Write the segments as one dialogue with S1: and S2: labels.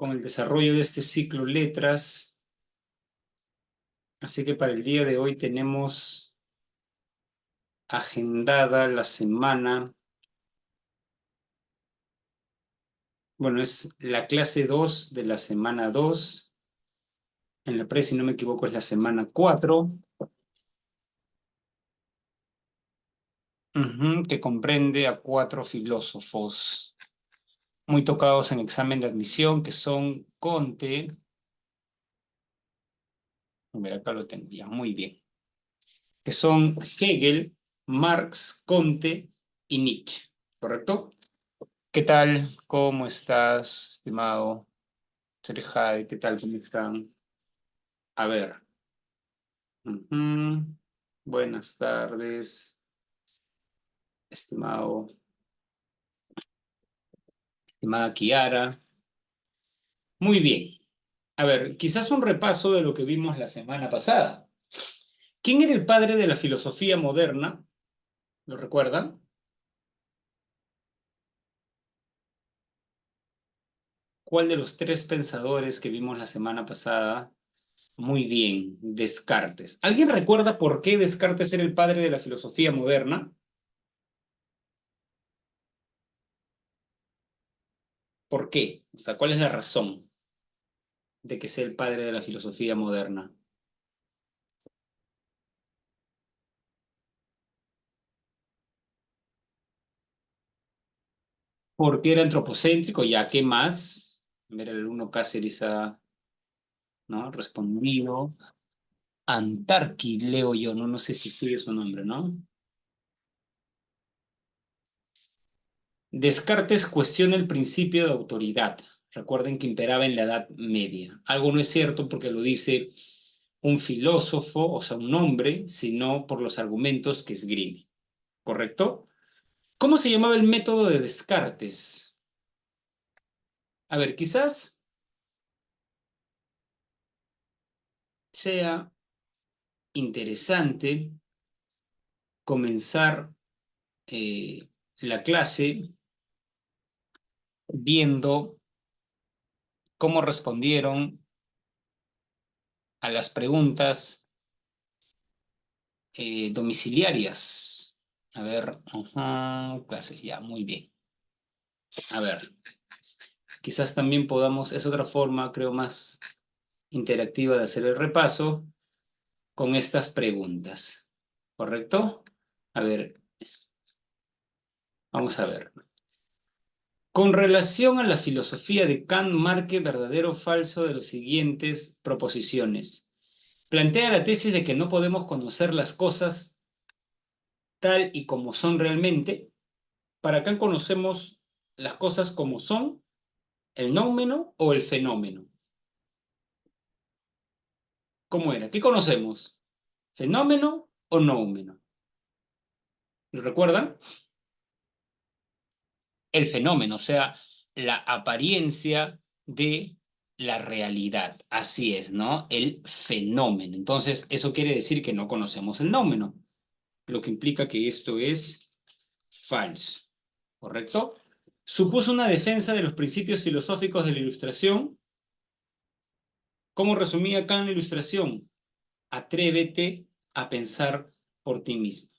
S1: con el desarrollo de este ciclo letras. Así que para el día de hoy tenemos agendada la semana. Bueno, es la clase 2 de la semana 2. En la pre, si no me equivoco, es la semana 4. Que comprende a 4 filósofos muy tocados en examen de admisión, que son Comte. A ver, acá lo tengo ya, muy bien. Que son Hegel, Marx, Comte y Nietzsche, ¿correcto? ¿Qué tal? ¿Cómo estás, estimado Sergio? ¿Qué tal? ¿Cómo están? A ver. Ujú. Buenas tardes, estimada Kiara. Muy bien. A ver, quizás un repaso de lo que vimos la semana pasada. ¿Quién era el padre de la filosofía moderna? ¿Lo recuerdan? ¿Cuál de los tres pensadores que vimos la semana pasada? Muy bien, Descartes. ¿Alguien recuerda por qué Descartes era el padre de la filosofía moderna? ¿Por qué? O sea, ¿cuál es la razón de que sea el padre de la filosofía moderna? Porque era antropocéntrico, ya que más, ver, el alumno Cáceres ha, ¿no?, respondido. Antarqui, leo yo, no sé si sigue su nombre, ¿no? Descartes cuestiona el principio de autoridad. Recuerden que imperaba en la Edad Media. Algo no es cierto porque lo dice un filósofo, o sea, un hombre, sino por los argumentos que esgrime. ¿Correcto? ¿Cómo se llamaba el método de Descartes? A ver, quizás sea interesante comenzar la clase viendo cómo respondieron a las preguntas domiciliarias. A ver, clase, ya, muy bien. A ver, quizás también podamos, es otra forma, creo, más interactiva de hacer el repaso con estas preguntas. ¿Correcto? A ver, vamos a ver. Con relación a la filosofía de Kant, marque verdadero o falso de las siguientes proposiciones. Plantea la tesis de que no podemos conocer las cosas tal y como son realmente. Para Kant conocemos las cosas como son, el noumeno o el fenómeno. ¿Cómo era? ¿Qué conocemos? ¿Fenómeno o noumeno? ¿Lo recuerdan? El fenómeno, o sea, la apariencia de la realidad. Así es, ¿no? El fenómeno. Entonces, eso quiere decir que no conocemos el noumeno, lo que implica que esto es falso. ¿Correcto? Supuso una defensa de los principios filosóficos de la Ilustración. ¿Cómo resumía Kant la Ilustración? Atrévete a pensar por ti mismo.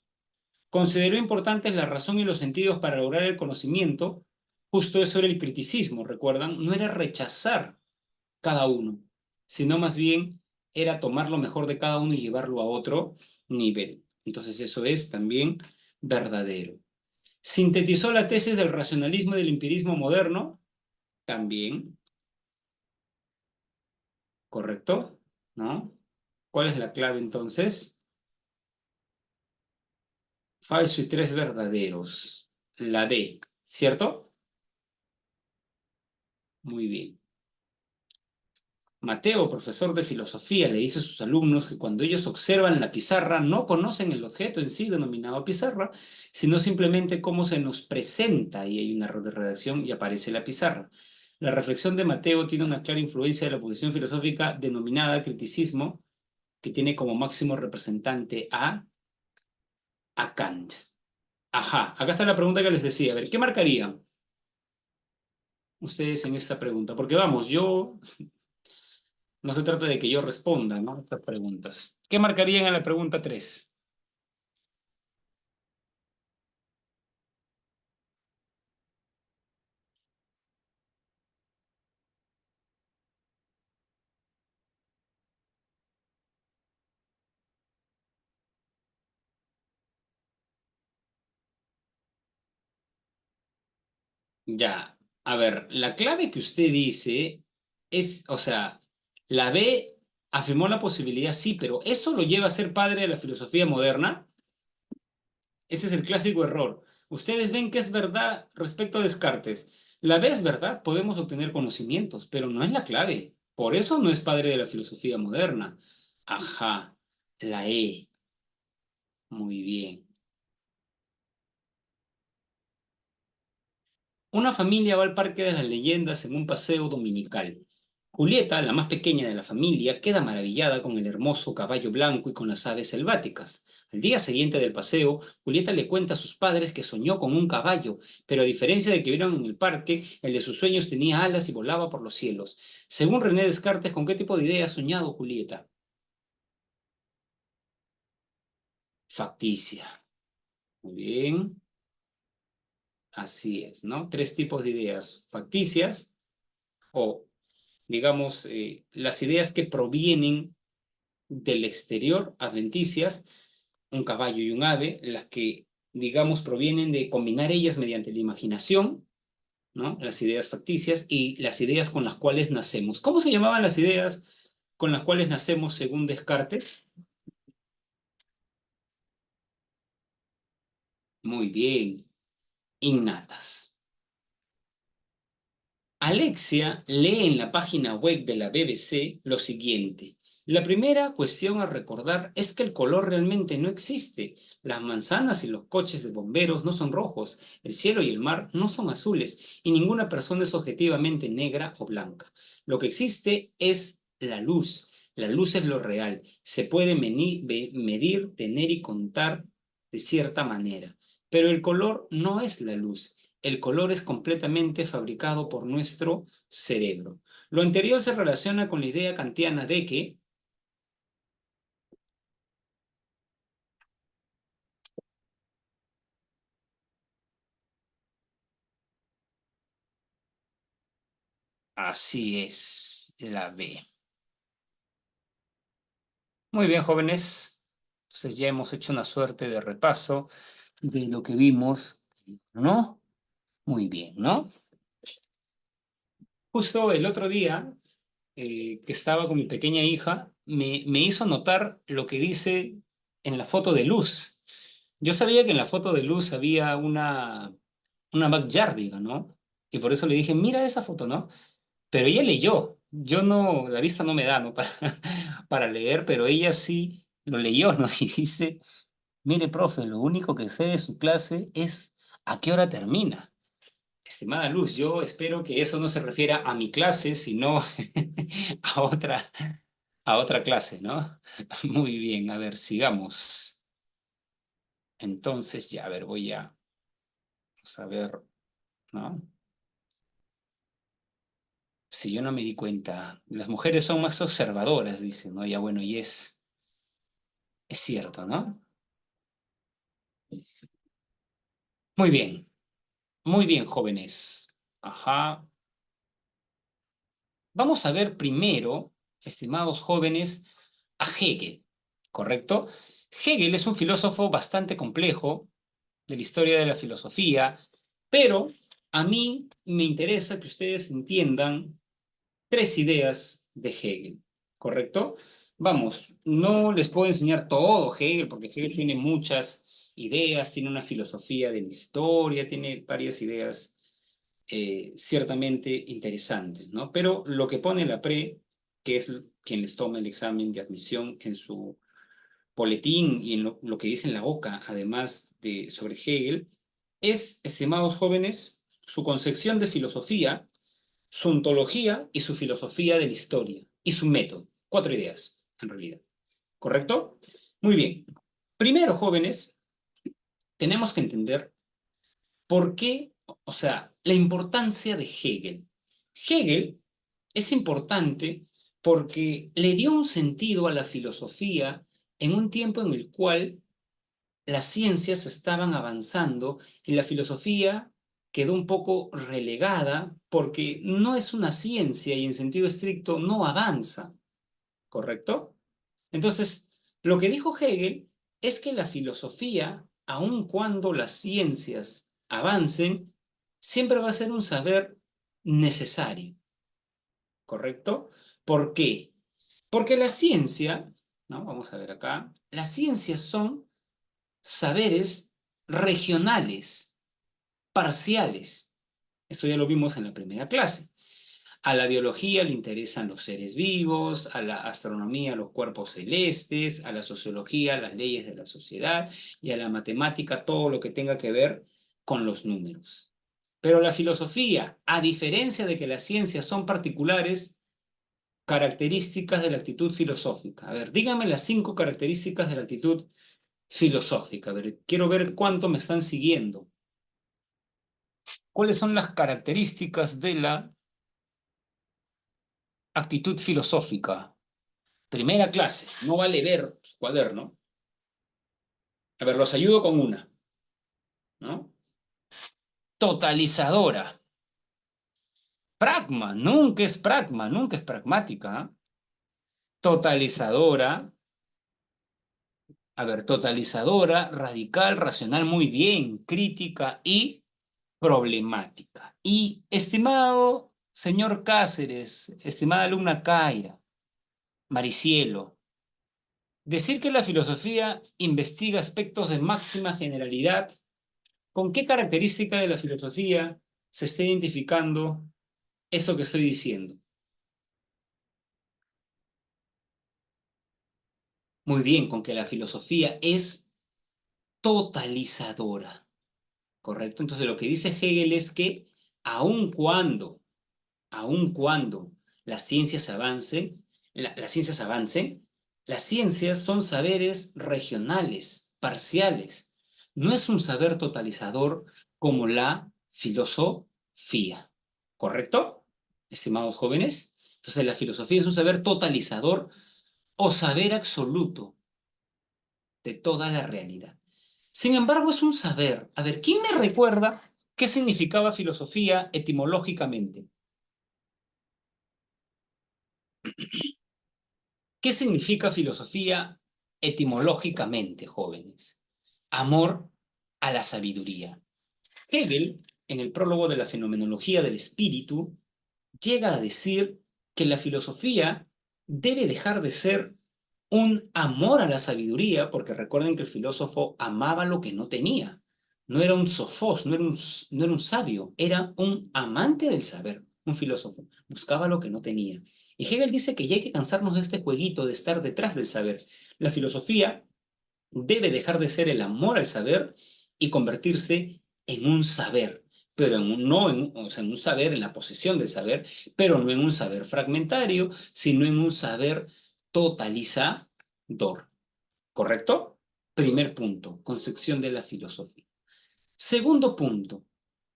S1: Consideró importantes la razón y los sentidos para lograr el conocimiento. Justo eso era el criticismo, ¿recuerdan? No era rechazar cada uno, sino más bien era tomar lo mejor de cada uno y llevarlo a otro nivel. Entonces eso es también verdadero. Sintetizó la tesis del racionalismo y del empirismo moderno, también, ¿correcto? ¿No? ¿Cuál es la clave entonces? Falso y tres verdaderos. La D, ¿cierto? Muy bien. Mateo, profesor de filosofía, le dice a sus alumnos que cuando ellos observan la pizarra no conocen el objeto en sí denominado pizarra, sino simplemente cómo se nos presenta, y hay un error de redacción y aparece la pizarra. La reflexión de Mateo tiene una clara influencia de la posición filosófica denominada criticismo, que tiene como máximo representante a Kant. Ajá, acá está la pregunta que les decía. A ver, ¿qué marcarían? ustedes en esta pregunta? Porque vamos, yo, no se trata de que yo responda, ¿no? Estas preguntas. ¿Qué marcarían en la pregunta 3? Ya, a ver, la clave que usted dice es, o sea, la B afirmó la posibilidad, sí, pero ¿eso lo lleva a ser padre de la filosofía moderna? Ese es el clásico error. Ustedes ven que es verdad respecto a Descartes. La B es verdad, podemos obtener conocimientos, pero no es la clave. Por eso no es padre de la filosofía moderna. Ajá, la E. Muy bien. Una familia va al Parque de las Leyendas en un paseo dominical. Julieta, la más pequeña de la familia, queda maravillada con el hermoso caballo blanco y con las aves selváticas. Al día siguiente del paseo, Julieta le cuenta a sus padres que soñó con un caballo, pero a diferencia de que vieron en el parque, el de sus sueños tenía alas y volaba por los cielos. Según René Descartes, ¿con qué tipo de idea ha soñado Julieta? Facticia. Muy bien, así es, ¿no? Tres tipos de ideas: facticias o digamos, las ideas que provienen del exterior, adventicias, un caballo y un ave, las que, digamos, provienen de combinar ellas mediante la imaginación, ¿no? Las ideas facticias y las ideas con las cuales nacemos. ¿Cómo se llamaban las ideas con las cuales nacemos según Descartes? Muy bien, innatas. Alexia lee en la página web de la BBC lo siguiente. La primera cuestión a recordar es que el color realmente no existe. Las manzanas y los coches de bomberos no son rojos, el cielo y el mar no son azules, y ninguna persona es objetivamente negra o blanca. Lo que existe es la luz. La luz es lo real. Se puede medir, tener y contar de cierta manera. Pero el color no es la luz. El color es completamente fabricado por nuestro cerebro. Lo anterior se relaciona con la idea kantiana de que así es la B. Muy bien, jóvenes. Entonces ya hemos hecho una suerte de repaso de lo que vimos, ¿no? Muy bien, ¿no? Justo el otro día que estaba con mi pequeña hija, me hizo notar lo que dice en la foto de luz. Yo sabía que en la foto de luz había una backyardiga, ¿no? Y por eso le dije, mira esa foto, ¿no? Pero ella leyó. Yo no, la vista no me da, ¿no? Para leer, pero ella sí lo leyó, ¿no? Y dice, mire, profe, lo único que sé de su clase es a qué hora termina. Estimada Luz, yo espero que eso no se refiera a mi clase, sino a otra clase, ¿no? Muy bien, a ver, sigamos. Entonces, ya, a ver, vamos a ver, ¿no? Si yo no me di cuenta, las mujeres son más observadoras, dicen, ¿no? Ya bueno, y es cierto, ¿no? Muy bien, jóvenes. Ajá. Vamos a ver primero, estimados jóvenes, a Hegel, ¿correcto? Hegel es un filósofo bastante complejo de la historia de la filosofía, pero a mí me interesa que ustedes entiendan tres ideas de Hegel, ¿correcto? Vamos, no les puedo enseñar todo Hegel, porque Hegel tiene muchas ideas, tiene una filosofía de la historia, tiene varias ideas ciertamente interesantes, ¿no? Pero lo que pone la PRE, que es quien les toma el examen de admisión en su boletín y en lo que dice en la OCA, además de sobre Hegel, es, estimados jóvenes, su concepción de filosofía, su ontología y su filosofía de la historia y su método. Cuatro ideas, en realidad. ¿Correcto? Muy bien. Primero, jóvenes, tenemos que entender por qué, o sea, la importancia de Hegel. Hegel es importante porque le dio un sentido a la filosofía en un tiempo en el cual las ciencias estaban avanzando y la filosofía quedó un poco relegada porque no es una ciencia y en sentido estricto no avanza, ¿correcto? Entonces, lo que dijo Hegel es que la filosofía, aun cuando las ciencias avancen, siempre va a ser un saber necesario, ¿correcto? ¿Por qué? Porque la ciencia, ¿no? Vamos a ver acá, las ciencias son saberes regionales, parciales. Esto ya lo vimos en la primera clase. A la biología le interesan los seres vivos, a la astronomía los cuerpos celestes, a la sociología las leyes de la sociedad y a la matemática todo lo que tenga que ver con los números. Pero la filosofía, a diferencia de que las ciencias son particulares, características de la actitud filosófica. A ver, díganme las 5 características de la actitud filosófica. A ver, quiero ver cuánto me están siguiendo. ¿Cuáles son las características de la actitud filosófica? Primera clase, no vale ver su cuaderno. A ver, los ayudo con una, ¿no? Totalizadora. Pragma, nunca es pragmática. ¿Eh? Totalizadora. A ver, totalizadora, radical, racional, muy bien, crítica y problemática. Y estimado señor Cáceres, estimada alumna Kaira, Maricielo, decir que la filosofía investiga aspectos de máxima generalidad, ¿con qué característica de la filosofía se está identificando eso que estoy diciendo? Muy bien, con que la filosofía es totalizadora, ¿correcto? Entonces lo que dice Hegel es que aun cuando aun cuando las ciencias avancen, las ciencias son saberes regionales, parciales. No es un saber totalizador como la filosofía. ¿Correcto, estimados jóvenes? Entonces, la filosofía es un saber totalizador o saber absoluto de toda la realidad. Sin embargo, es un saber. A ver, ¿quién me recuerda qué significaba filosofía etimológicamente? ¿Qué significa filosofía etimológicamente, jóvenes? Amor a la sabiduría. Hegel, en el prólogo de la fenomenología del espíritu, llega a decir que la filosofía debe dejar de ser un amor a la sabiduría, porque recuerden que el filósofo amaba lo que no tenía. No era un sofós, no era un sabio, era un amante del saber, un filósofo. Buscaba lo que no tenía. Y Hegel dice que ya hay que cansarnos de este jueguito de estar detrás del saber. La filosofía debe dejar de ser el amor al saber y convertirse en un saber, pero no o sea, en un saber, en la posesión del saber, pero no en un saber fragmentario, sino en un saber totalizador. ¿Correcto? Primer punto, concepción de la filosofía. Segundo punto,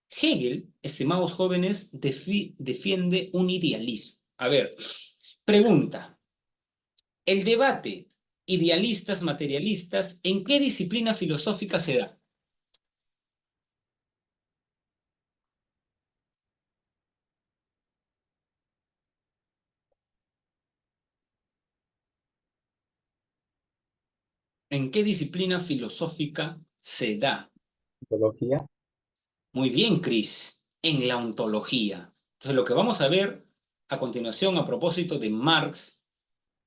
S1: Hegel, estimados jóvenes, defiende un idealismo. A ver, pregunta, el debate idealistas-materialistas, ¿en qué disciplina filosófica se da? ¿En qué disciplina filosófica se da?
S2: Ontología.
S1: Muy bien, Chris, en la ontología. Entonces, lo que vamos a ver a continuación a propósito de Marx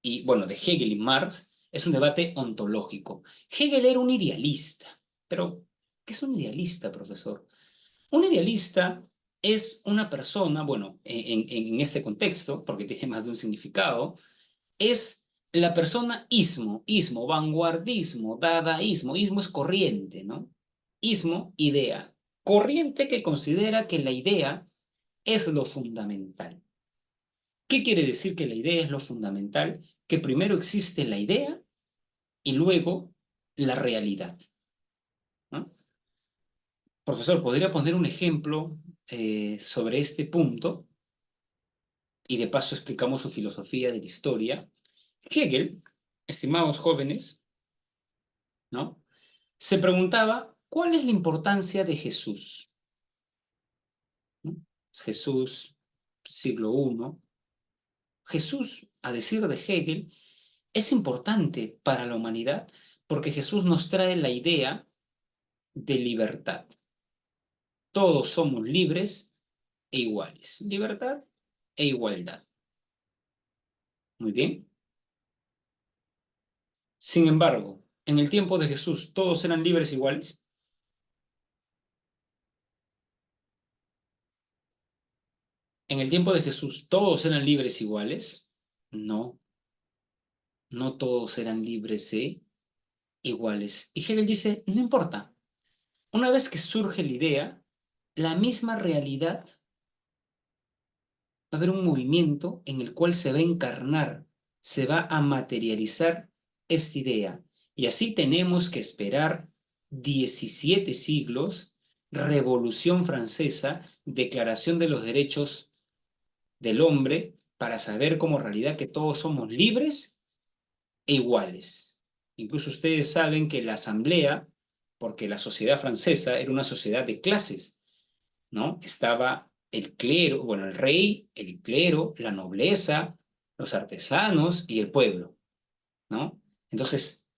S1: y, bueno, de Hegel y Marx, es un debate ontológico. Hegel era un idealista, pero ¿qué es un idealista, profesor? Un idealista es una persona, bueno, en este contexto, porque tiene más de un significado, es la persona ismo, vanguardismo, dadaísmo. Ismo es corriente, ¿no? Ismo, idea. Corriente que considera que la idea es lo fundamental. ¿Qué quiere decir que la idea es lo fundamental? Que primero existe la idea y luego la realidad, ¿no? Profesor, ¿podría poner un ejemplo sobre este punto? y de paso explicamos su filosofía de la historia, Hegel, estimados jóvenes, ¿no? Se preguntaba, ¿cuál es la importancia de Jesús? ¿No? Jesús, siglo I. Jesús, a decir de Hegel, es importante para la humanidad porque Jesús nos trae la idea de libertad. Todos somos libres e iguales. Libertad e igualdad. Muy bien. Sin embargo, en el tiempo de Jesús, ¿todos eran libres e iguales? En el tiempo de Jesús, ¿todos eran libres e iguales? No, no todos eran libres e iguales. Y Hegel dice, no importa. Una vez que surge la idea, la misma realidad va a haber un movimiento en el cual se va a encarnar, se va a materializar esta idea. Y así tenemos que esperar 17 siglos, Revolución Francesa, Declaración de los Derechos del Hombre, para saber como realidad que todos somos libres e iguales. Incluso ustedes saben que la Asamblea, porque la sociedad francesa era una sociedad de clases, ¿no? Estaba el clero, bueno, el rey, el clero, la nobleza, los artesanos y el pueblo, ¿no? Entonces,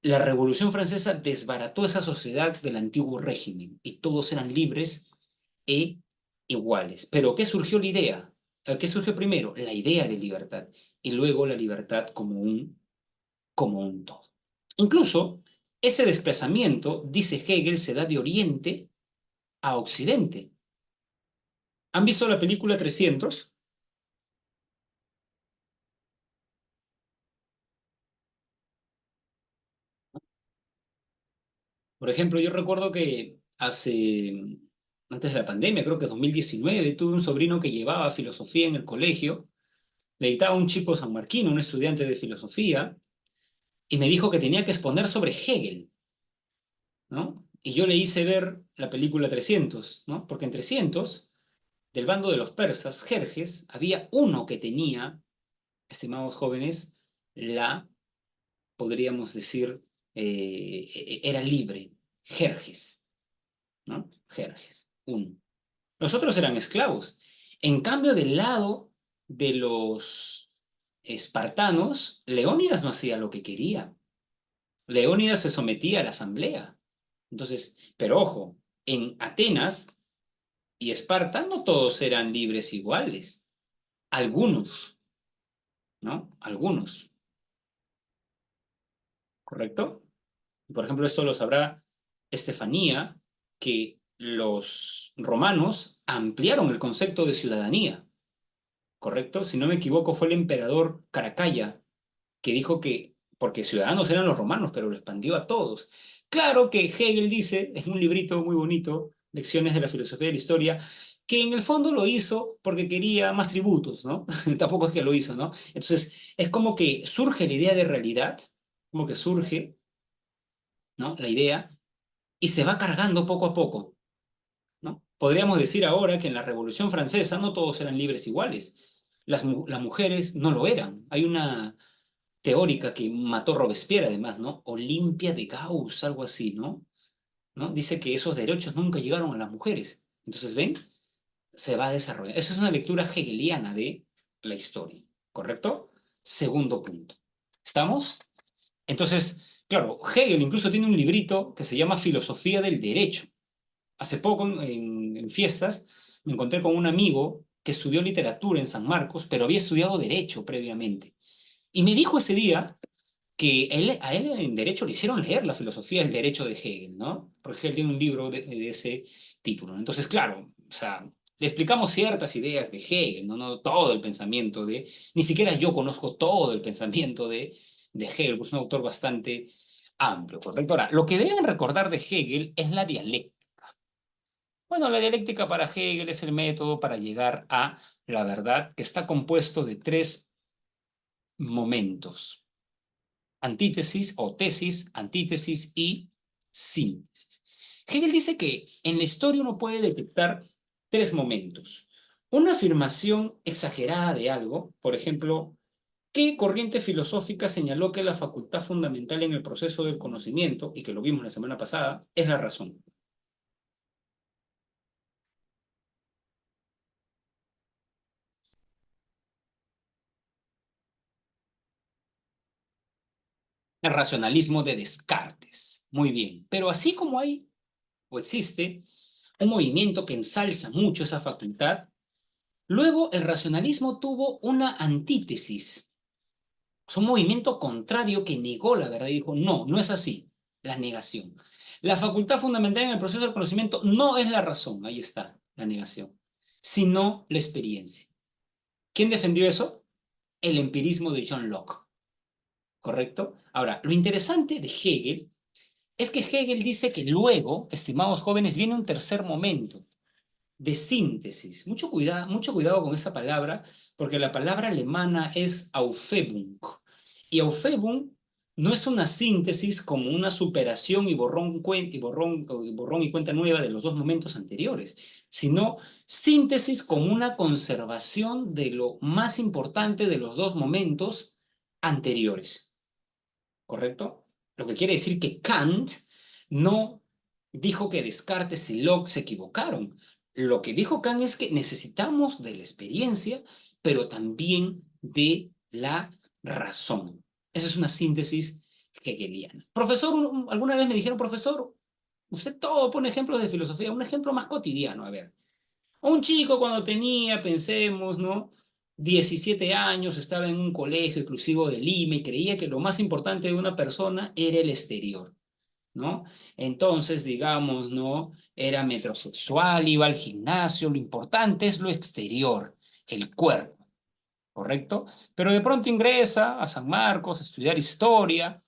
S1: la Revolución Francesa desbarató esa sociedad del antiguo régimen y todos eran libres e iguales. Pero ¿qué surgió la idea? ¿Qué surgió primero? La idea de libertad y luego la libertad como un todo. Incluso ese desplazamiento, dice Hegel, se da de Oriente a Occidente. ¿Han visto la película 300? Por ejemplo, yo recuerdo que antes de la pandemia, creo que 2019, tuve un sobrino que llevaba filosofía en el colegio, le dictaba un chico sanmarquino, un estudiante de filosofía, y me dijo que tenía que exponer sobre Hegel, ¿no? Y yo le hice ver la película 300, ¿no? Porque en 300, del bando de los persas, Jerjes, había uno que tenía, estimados jóvenes, podríamos decir, era libre, Jerjes, ¿no? Jerjes, uno. Los otros eran esclavos. En cambio, del lado de los espartanos, Leónidas no hacía lo que quería. Leónidas se sometía a la asamblea. Entonces, pero ojo, en Atenas y Esparta no todos eran libres iguales. Algunos, ¿no? Algunos, ¿correcto? Por ejemplo, esto lo sabrá Estefanía, que los romanos ampliaron el concepto de ciudadanía, ¿correcto? Si no me equivoco, fue el emperador Caracalla que dijo que, porque ciudadanos eran los romanos, pero lo expandió a todos. Claro que Hegel dice, es un librito muy bonito, Lecciones de la Filosofía de la Historia, que en el fondo lo hizo porque quería más tributos, ¿no? Tampoco es que lo hizo, ¿no? Entonces, es como que surge la idea de realidad, como que surge, ¿no? La idea, y se va cargando poco a poco, ¿no? Podríamos decir ahora que en la Revolución Francesa no todos eran libres iguales. Las mujeres no lo eran. Hay una teórica que mató Robespierre, además, ¿no? Olimpia de Gauss, algo así, ¿no? ¿No? Dice que esos derechos nunca llegaron a las mujeres. Entonces, ¿ven? Se va a desarrollar. Esa es una lectura hegeliana de la historia, ¿correcto? Segundo punto. ¿Estamos? Entonces, claro, Hegel incluso tiene un librito que se llama Filosofía del Derecho. Hace poco, en fiestas, me encontré con un amigo que estudió literatura en San Marcos, pero había estudiado derecho previamente. Y me dijo ese día que a él en derecho le hicieron leer la filosofía del derecho de Hegel, ¿no? Porque Hegel tiene un libro de ese título, ¿no? Entonces, claro, o sea, le explicamos ciertas ideas de Hegel, ¿no? No todo el pensamiento de, ni siquiera yo conozco todo el pensamiento de Hegel, pues es un autor bastante amplio, ¿correcto? Ahora, lo que deben recordar de Hegel es la dialéctica. Bueno, la dialéctica para Hegel es el método para llegar a la verdad que está compuesto de tres momentos: antítesis o tesis, antítesis y síntesis. Hegel dice que en la historia uno puede detectar tres momentos. Una afirmación exagerada de algo, por ejemplo, ¿qué corriente filosófica señaló que la facultad fundamental en el proceso del conocimiento, y que lo vimos la semana pasada, es la razón? El racionalismo de Descartes. Muy bien. Pero así como hay o existe un movimiento que ensalza mucho esa facultad, luego el racionalismo tuvo una antítesis. Es un movimiento contrario que negó la verdad y dijo, no, no es así. La negación. La facultad fundamental en el proceso del conocimiento no es la razón, ahí está, la negación, sino la experiencia. ¿Quién defendió eso? El empirismo de John Locke, ¿correcto? Ahora, lo interesante de Hegel es que Hegel dice que luego, estimados jóvenes, viene un tercer momento de síntesis. Mucho cuidado con esta palabra, porque la palabra alemana es Aufhebung. Y Aufhebung no es una síntesis como una superación y borrón y cuenta nueva de los dos momentos anteriores, sino síntesis como una conservación de lo más importante de los dos momentos anteriores. ¿Correcto? Lo que quiere decir que Kant no dijo que Descartes y Locke se equivocaron. Lo que dijo Kant es que necesitamos de la experiencia, pero también de la razón. Esa es una síntesis hegeliana. Profesor, alguna vez me dijeron, profesor, usted todo pone ejemplos de filosofía, un ejemplo más cotidiano, a ver. Un chico cuando tenía, pensemos, ¿no? 17 años, estaba en un colegio exclusivo de Lima y creía que lo más importante de una persona era el exterior, ¿no? Entonces, digamos, ¿no? Era metrosexual, iba al gimnasio, lo importante es lo exterior, el cuerpo, ¿correcto? Pero de pronto ingresa a San Marcos a estudiar historia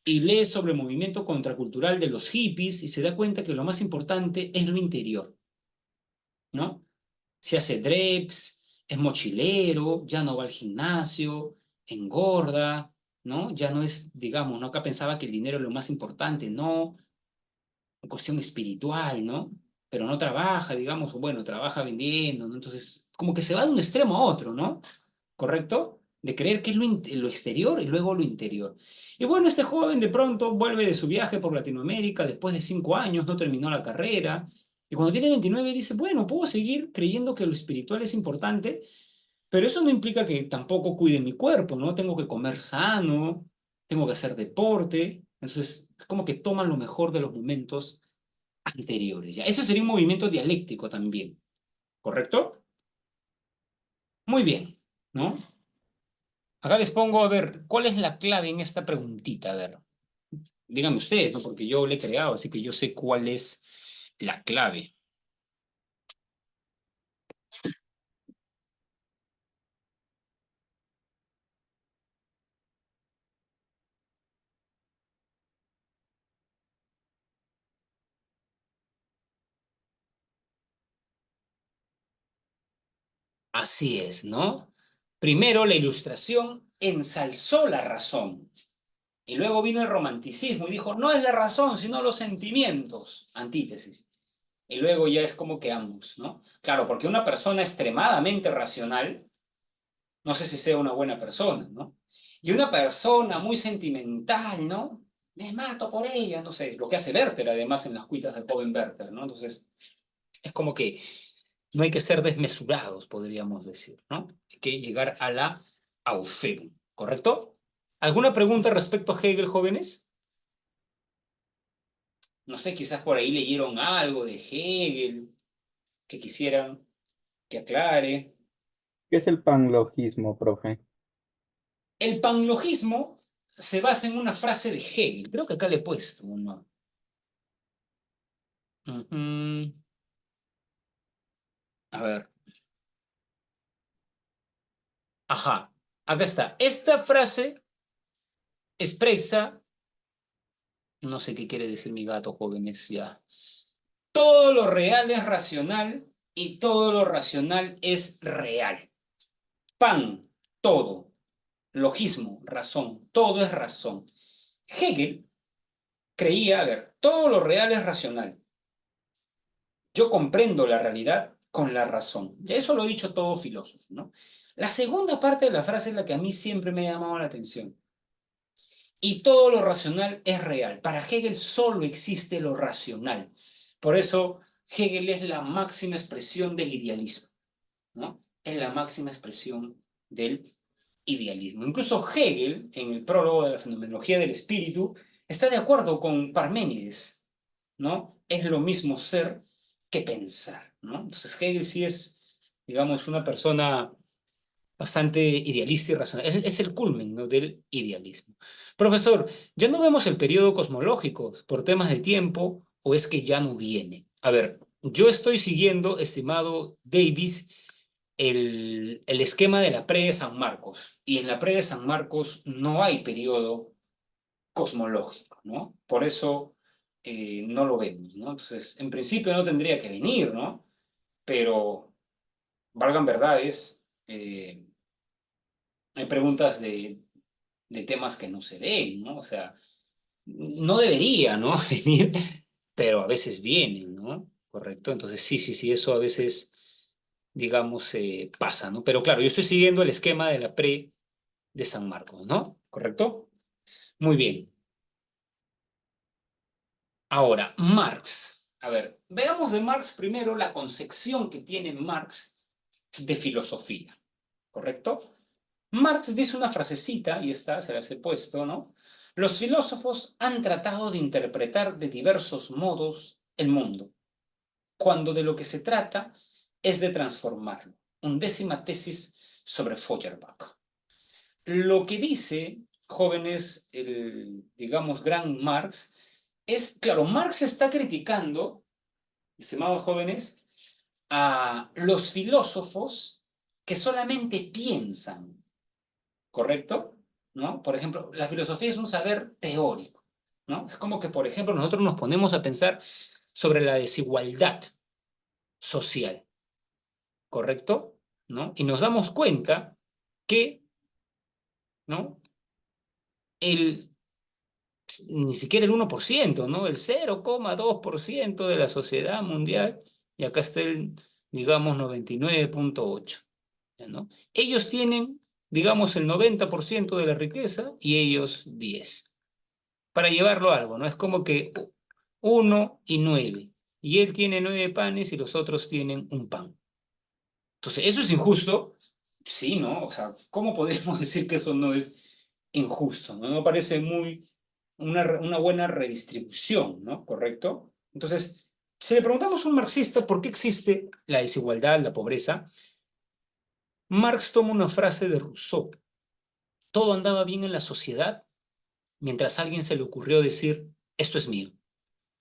S1: y lee sobre el movimiento contracultural de los hippies y se da cuenta que lo más importante es lo interior, ¿no? Se hace dreps, es mochilero, ya no va al gimnasio, engorda, ¿no? Ya no es, digamos, ¿no? Acá pensaba que el dinero es lo más importante, no, cuestión espiritual, ¿no? Pero no trabaja, digamos, o bueno, trabaja vendiendo, ¿no? Entonces, como que se va de un extremo a otro, ¿no? ¿Correcto? De creer que es lo exterior y luego lo interior. Y bueno, este joven de pronto vuelve de su viaje por Latinoamérica después de 5 años, no terminó la carrera, y cuando tiene 29 dice, bueno, puedo seguir creyendo que lo espiritual es importante, pero eso no implica que tampoco cuide mi cuerpo, ¿no? Tengo que comer sano, tengo que hacer deporte, entonces es como que toman lo mejor de los momentos anteriores, ¿ya? Ese sería un movimiento dialéctico también, ¿correcto? Muy bien, ¿no? Acá les pongo, a ver, ¿cuál es la clave en esta preguntita? A ver, díganme ustedes, ¿no? Porque yo le he creado, así que yo sé cuál es la clave. Así es, ¿no? Primero la ilustración ensalzó la razón y luego vino el romanticismo y dijo, no es la razón, sino los sentimientos, antítesis. Y luego ya es como que ambos, ¿no? Claro, porque una persona extremadamente racional, no sé si sea una buena persona, ¿no? Y una persona muy sentimental, ¿no? Me mato por ella, no sé, lo que hace Werther además en las cuitas del joven Werther, ¿no? Entonces, es como que no hay que ser desmesurados, podríamos decir, ¿no? Hay que llegar a la Aufhebung, ¿correcto? ¿Alguna pregunta respecto a Hegel, jóvenes? No sé, quizás por ahí leyeron algo de Hegel que quisieran que aclare.
S2: ¿Qué es el panlogismo, profe?
S1: El panlogismo se basa en una frase de Hegel, creo que acá le he puesto, ¿no? Ujú. A ver, ajá, acá está. Esta frase expresa, no sé qué quiere decir mi gato, jóvenes, ya. Todo lo real es racional y todo lo racional es real. Pan, todo. Logismo, razón. Todo es razón. Hegel creía, a ver, todo lo real es racional. Yo comprendo la realidad con la razón. Y eso lo ha dicho todo filósofo, ¿no? La segunda parte de la frase es la que a mí siempre me ha llamado la atención. Y todo lo racional es real. Para Hegel solo existe lo racional. Por eso Hegel es la máxima expresión del idealismo, ¿no? Es la máxima expresión del idealismo. Incluso Hegel, en el prólogo de la fenomenología del espíritu, está de acuerdo con Parménides, ¿no? Es lo mismo ser que pensar, ¿no? Entonces Hegel sí es, digamos, una persona bastante idealista y racional. Es el culmen, ¿no?, del idealismo. Profesor, ¿ya no vemos el periodo cosmológico por temas de tiempo o es que ya no viene? A ver, yo estoy siguiendo, estimado Davis, el esquema de la pre de San Marcos, y en la pre de San Marcos no hay periodo cosmológico, ¿no? Por eso no lo vemos, ¿no? Entonces, en principio no tendría que venir, ¿no? Pero, valgan verdades, hay preguntas de temas que no se ven, ¿no? O sea, no debería, ¿no?, venir, pero a veces vienen, ¿no? Correcto. Entonces, sí, sí, sí, eso a veces, digamos, pasa, ¿no? Pero claro, yo estoy siguiendo el esquema de la pre de San Marcos, ¿no? ¿Correcto? Muy bien. Ahora, Marx. A ver, veamos de Marx primero la concepción que tiene Marx de filosofía, ¿correcto? Marx dice una frasecita, y esta se las he puesto, ¿no? Los filósofos han tratado de interpretar de diversos modos el mundo, cuando de lo que se trata es de transformarlo. Undécima tesis sobre Feuerbach. Lo que dice, jóvenes, el, digamos, gran Marx, es, claro, Marx está criticando, estimados jóvenes, a los filósofos que solamente piensan, ¿correcto? ¿No? Por ejemplo, la filosofía es un saber teórico, ¿no? Es como que, por ejemplo, nosotros nos ponemos a pensar sobre la desigualdad social, ¿correcto? ¿No? Y nos damos cuenta que, ¿no?, el, ni siquiera el 1%, ¿no? El 0,2% de la sociedad mundial, y acá está el, digamos, 99,8, ¿no? Ellos tienen, digamos, el 90% de la riqueza y ellos 10. Para llevarlo a algo, ¿no? Es como que 1 y 9, y él tiene 9 panes y los otros tienen un pan. Entonces, ¿eso es injusto? Sí, ¿no? O sea, ¿cómo podemos decir que eso no es injusto? ¿No? No parece muy una buena redistribución, ¿no? ¿Correcto? Entonces, si le preguntamos a un marxista por qué existe la desigualdad, la pobreza, Marx toma una frase de Rousseau. Todo andaba bien en la sociedad mientras a alguien se le ocurrió decir, esto es mío.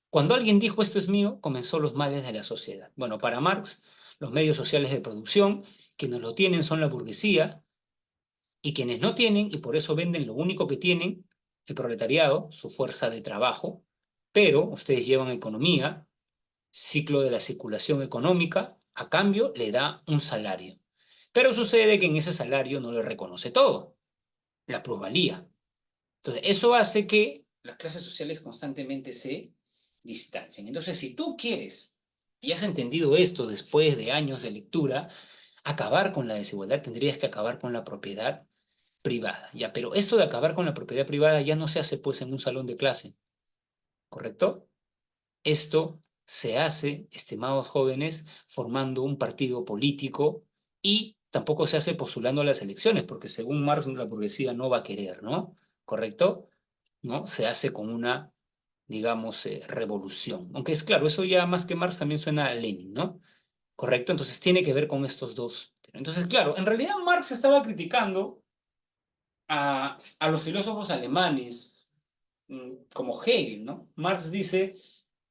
S1: Cuando alguien dijo esto es mío, comenzó los males de la sociedad. Bueno, para Marx, los medios sociales de producción, quienes lo tienen son la burguesía, y quienes no tienen, y por eso venden lo único que tienen, el proletariado, su fuerza de trabajo, pero ustedes llevan economía, ciclo de la circulación económica, a cambio le da un salario. Pero sucede que en ese salario no le reconoce todo, la plusvalía. Entonces, eso hace que las clases sociales constantemente se distancien. Entonces, si tú quieres, y has entendido esto después de años de lectura, acabar con la desigualdad, tendrías que acabar con la propiedad privada, ya, pero esto de acabar con la propiedad privada ya no se hace pues en un salón de clase, ¿correcto? Esto se hace, estimados jóvenes, formando un partido político, y tampoco se hace postulando a las elecciones, porque según Marx la burguesía no va a querer, ¿no? ¿Correcto? ¿No? Se hace con una, digamos, revolución. Aunque es claro, eso ya más que Marx también suena a Lenin, ¿no? ¿Correcto? Entonces tiene que ver con estos dos. Entonces, claro, en realidad Marx estaba criticando a los filósofos alemanes, como Hegel, ¿no? Marx dice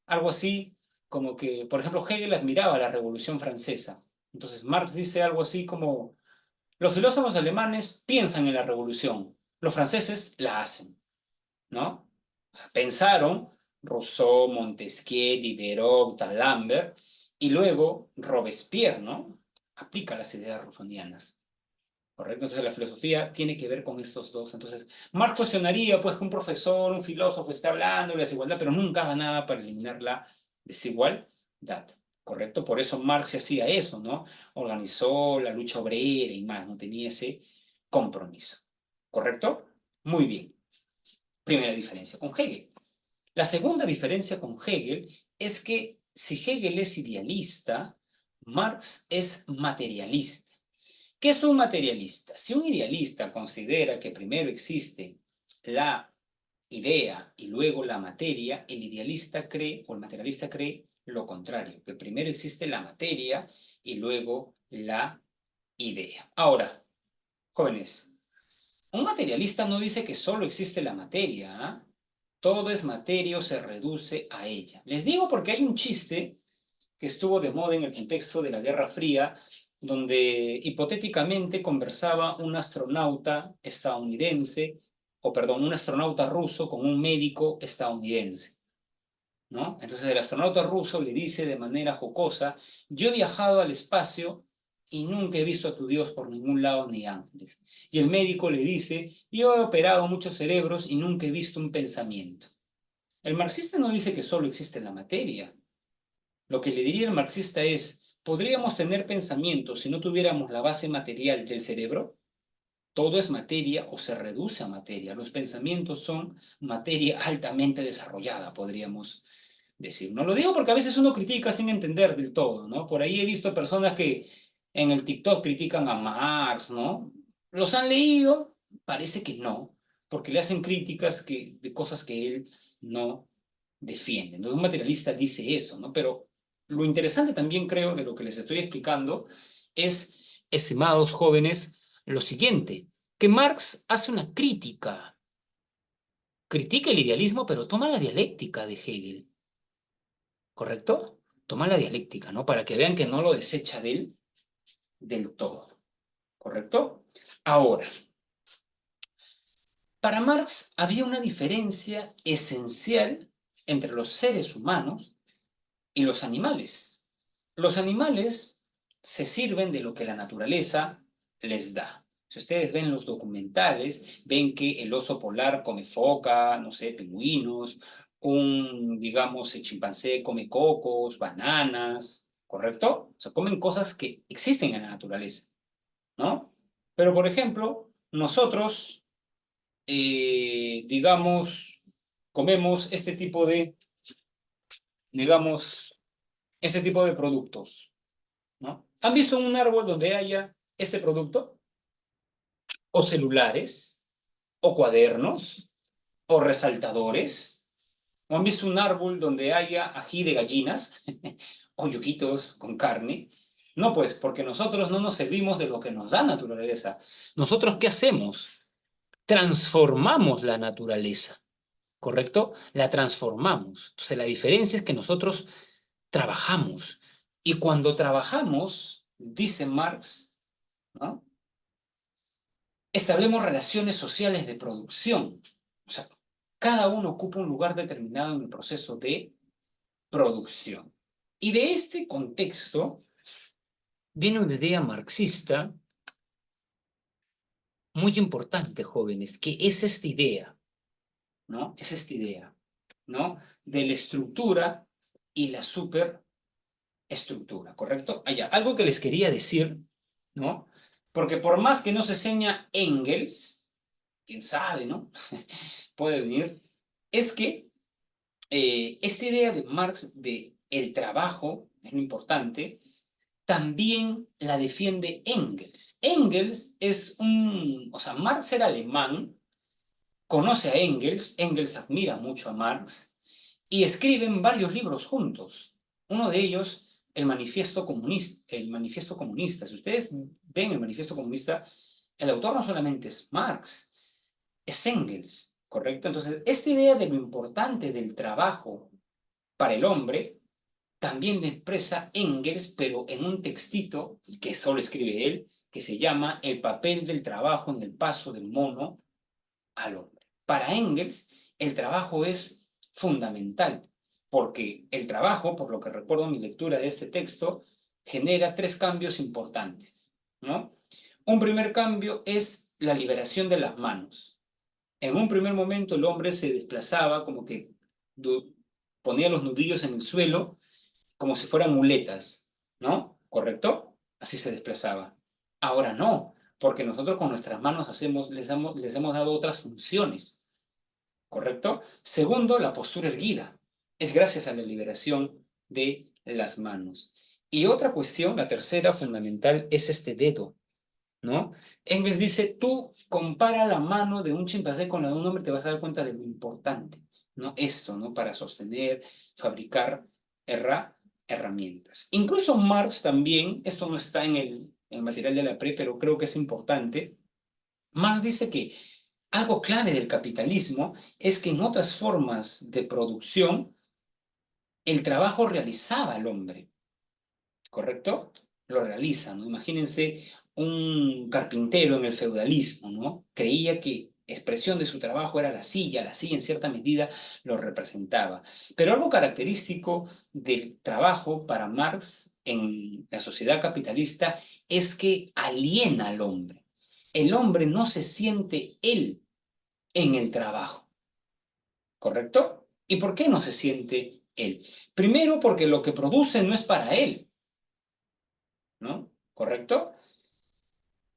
S1: algo así como que, por ejemplo, Hegel admiraba la Revolución Francesa. Entonces, Marx dice algo así como, los filósofos alemanes piensan en la revolución, los franceses la hacen, ¿no? O sea, pensaron Rousseau, Montesquieu, Diderot, D'Alembert, y luego Robespierre, ¿no? Aplica las ideas rousseauianas. ¿Correcto? Entonces la filosofía tiene que ver con estos dos. Entonces, Marx cuestionaría pues que un profesor, un filósofo esté hablando de la desigualdad, pero nunca haga nada para eliminar la desigualdad. ¿correcto? Por eso Marx hacía eso, ¿no? Organizó la lucha obrera y más, no tenía ese compromiso, ¿correcto? Muy bien. Primera diferencia con Hegel. La segunda diferencia con Hegel es que si Hegel es idealista, Marx es materialista. ¿Qué es un materialista? Si un idealista considera que primero existe la idea y luego la materia, el idealista cree o el materialista cree lo contrario, que primero existe la materia y luego la idea. Ahora, jóvenes, un materialista no dice que solo existe la materia, ¿ah? Todo es materia o se reduce a ella. Les digo porque hay un chiste que estuvo de moda en el contexto de la Guerra Fría, donde hipotéticamente conversaba un astronauta estadounidense, o perdón, un astronauta ruso con un médico estadounidense, ¿no? Entonces el astronauta ruso le dice de manera jocosa, yo he viajado al espacio y nunca he visto a tu Dios por ningún lado ni ángeles. Y el médico le dice, yo he operado muchos cerebros y nunca he visto un pensamiento. El marxista no dice que solo existe la materia. Lo que le diría el marxista es, ¿podríamos tener pensamientos si no tuviéramos la base material del cerebro? Todo es materia o se reduce a materia. Los pensamientos son materia altamente desarrollada, podríamos decir. No lo digo porque a veces uno critica sin entender del todo, ¿no? Por ahí he visto personas que en el TikTok critican a Marx, ¿no? ¿Los han leído? Parece que no, porque le hacen críticas de cosas que él no defiende. ¿No? Un materialista dice eso, ¿no? Pero lo interesante también creo de lo que les estoy explicando es, estimados jóvenes, lo siguiente, que Marx hace una crítica, critica el idealismo, pero toma la dialéctica de Hegel. ¿Correcto? Toma la dialéctica, ¿no? Para que vean que no lo desecha del todo, ¿correcto? Ahora, para Marx había una diferencia esencial entre los seres humanos y los animales. Los animales se sirven de lo que la naturaleza les da. Si ustedes ven los documentales, ven que el oso polar come foca, no sé, pingüinos, digamos, el chimpancé come cocos, bananas, ¿correcto? O sea, comen cosas que existen en la naturaleza, ¿no? Pero, por ejemplo, nosotros, digamos, comemos digamos, este tipo de productos, ¿no? ¿Han visto un árbol donde haya este producto? O celulares, o cuadernos, o resaltadores. ¿O han visto un árbol donde haya ají de gallinas? O yuquitos con carne. No, pues, porque nosotros no nos servimos de lo que nos da naturaleza. ¿Nosotros qué hacemos? Transformamos la naturaleza, ¿correcto? La transformamos. Entonces, la diferencia es que nosotros trabajamos. Y cuando trabajamos, dice Marx, ¿no? Establecemos relaciones sociales de producción. O sea, cada uno ocupa un lugar determinado en el proceso de producción. Y de este contexto viene una idea marxista muy importante, jóvenes, que es esta idea, ¿no? Es esta idea, ¿no? De la estructura y la superestructura, ¿correcto? Allá, algo que les quería decir, ¿no? Porque por más que no se enseña Engels, quién sabe, ¿no? Puede venir, es que esta idea de Marx de el trabajo, es lo importante, también la defiende Engels. Engels o sea, Marx era alemán, conoce a Engels, Engels admira mucho a Marx y escriben varios libros juntos. Uno de ellos, el Manifiesto Comunista. El Manifiesto Comunista. Si ustedes ven el Manifiesto Comunista, el autor no solamente es Marx, es Engels, ¿correcto? Entonces, esta idea de lo importante del trabajo para el hombre también lo expresa Engels, pero en un textito que solo escribe él, que se llama El papel del trabajo en el paso del mono al hombre. Para Engels, el trabajo es fundamental, porque el trabajo, por lo que recuerdo mi lectura de este texto, genera tres cambios importantes, ¿no? Un primer cambio es la liberación de las manos. En un primer momento el hombre se desplazaba como que ponía los nudillos en el suelo como si fueran muletas, ¿no? ¿Correcto? Así se desplazaba. Ahora no, porque nosotros con nuestras manos les hemos dado otras funciones, ¿correcto? Segundo, la postura erguida. Es gracias a la liberación de las manos. Y otra cuestión, la tercera fundamental, es este dedo, ¿no? Engels dice, tú compara la mano de un chimpancé con la de un hombre, te vas a dar cuenta de lo importante, ¿no? Esto, ¿no? Para sostener, fabricar herramientas. Incluso Marx también, esto no está en el material de la PRE, pero creo que es importante. Marx dice que algo clave del capitalismo es que en otras formas de producción, el trabajo realizaba al hombre. ¿Correcto? Lo realiza, ¿no? Imagínense un carpintero en el feudalismo, ¿no? Creía que expresión de su trabajo era la silla en cierta medida lo representaba. Pero algo característico del trabajo para Marx en la sociedad capitalista es que aliena al hombre. El hombre no se siente él en el trabajo, ¿correcto? ¿Y por qué no se siente él? Primero, porque lo que produce no es para él, ¿no? ¿Correcto?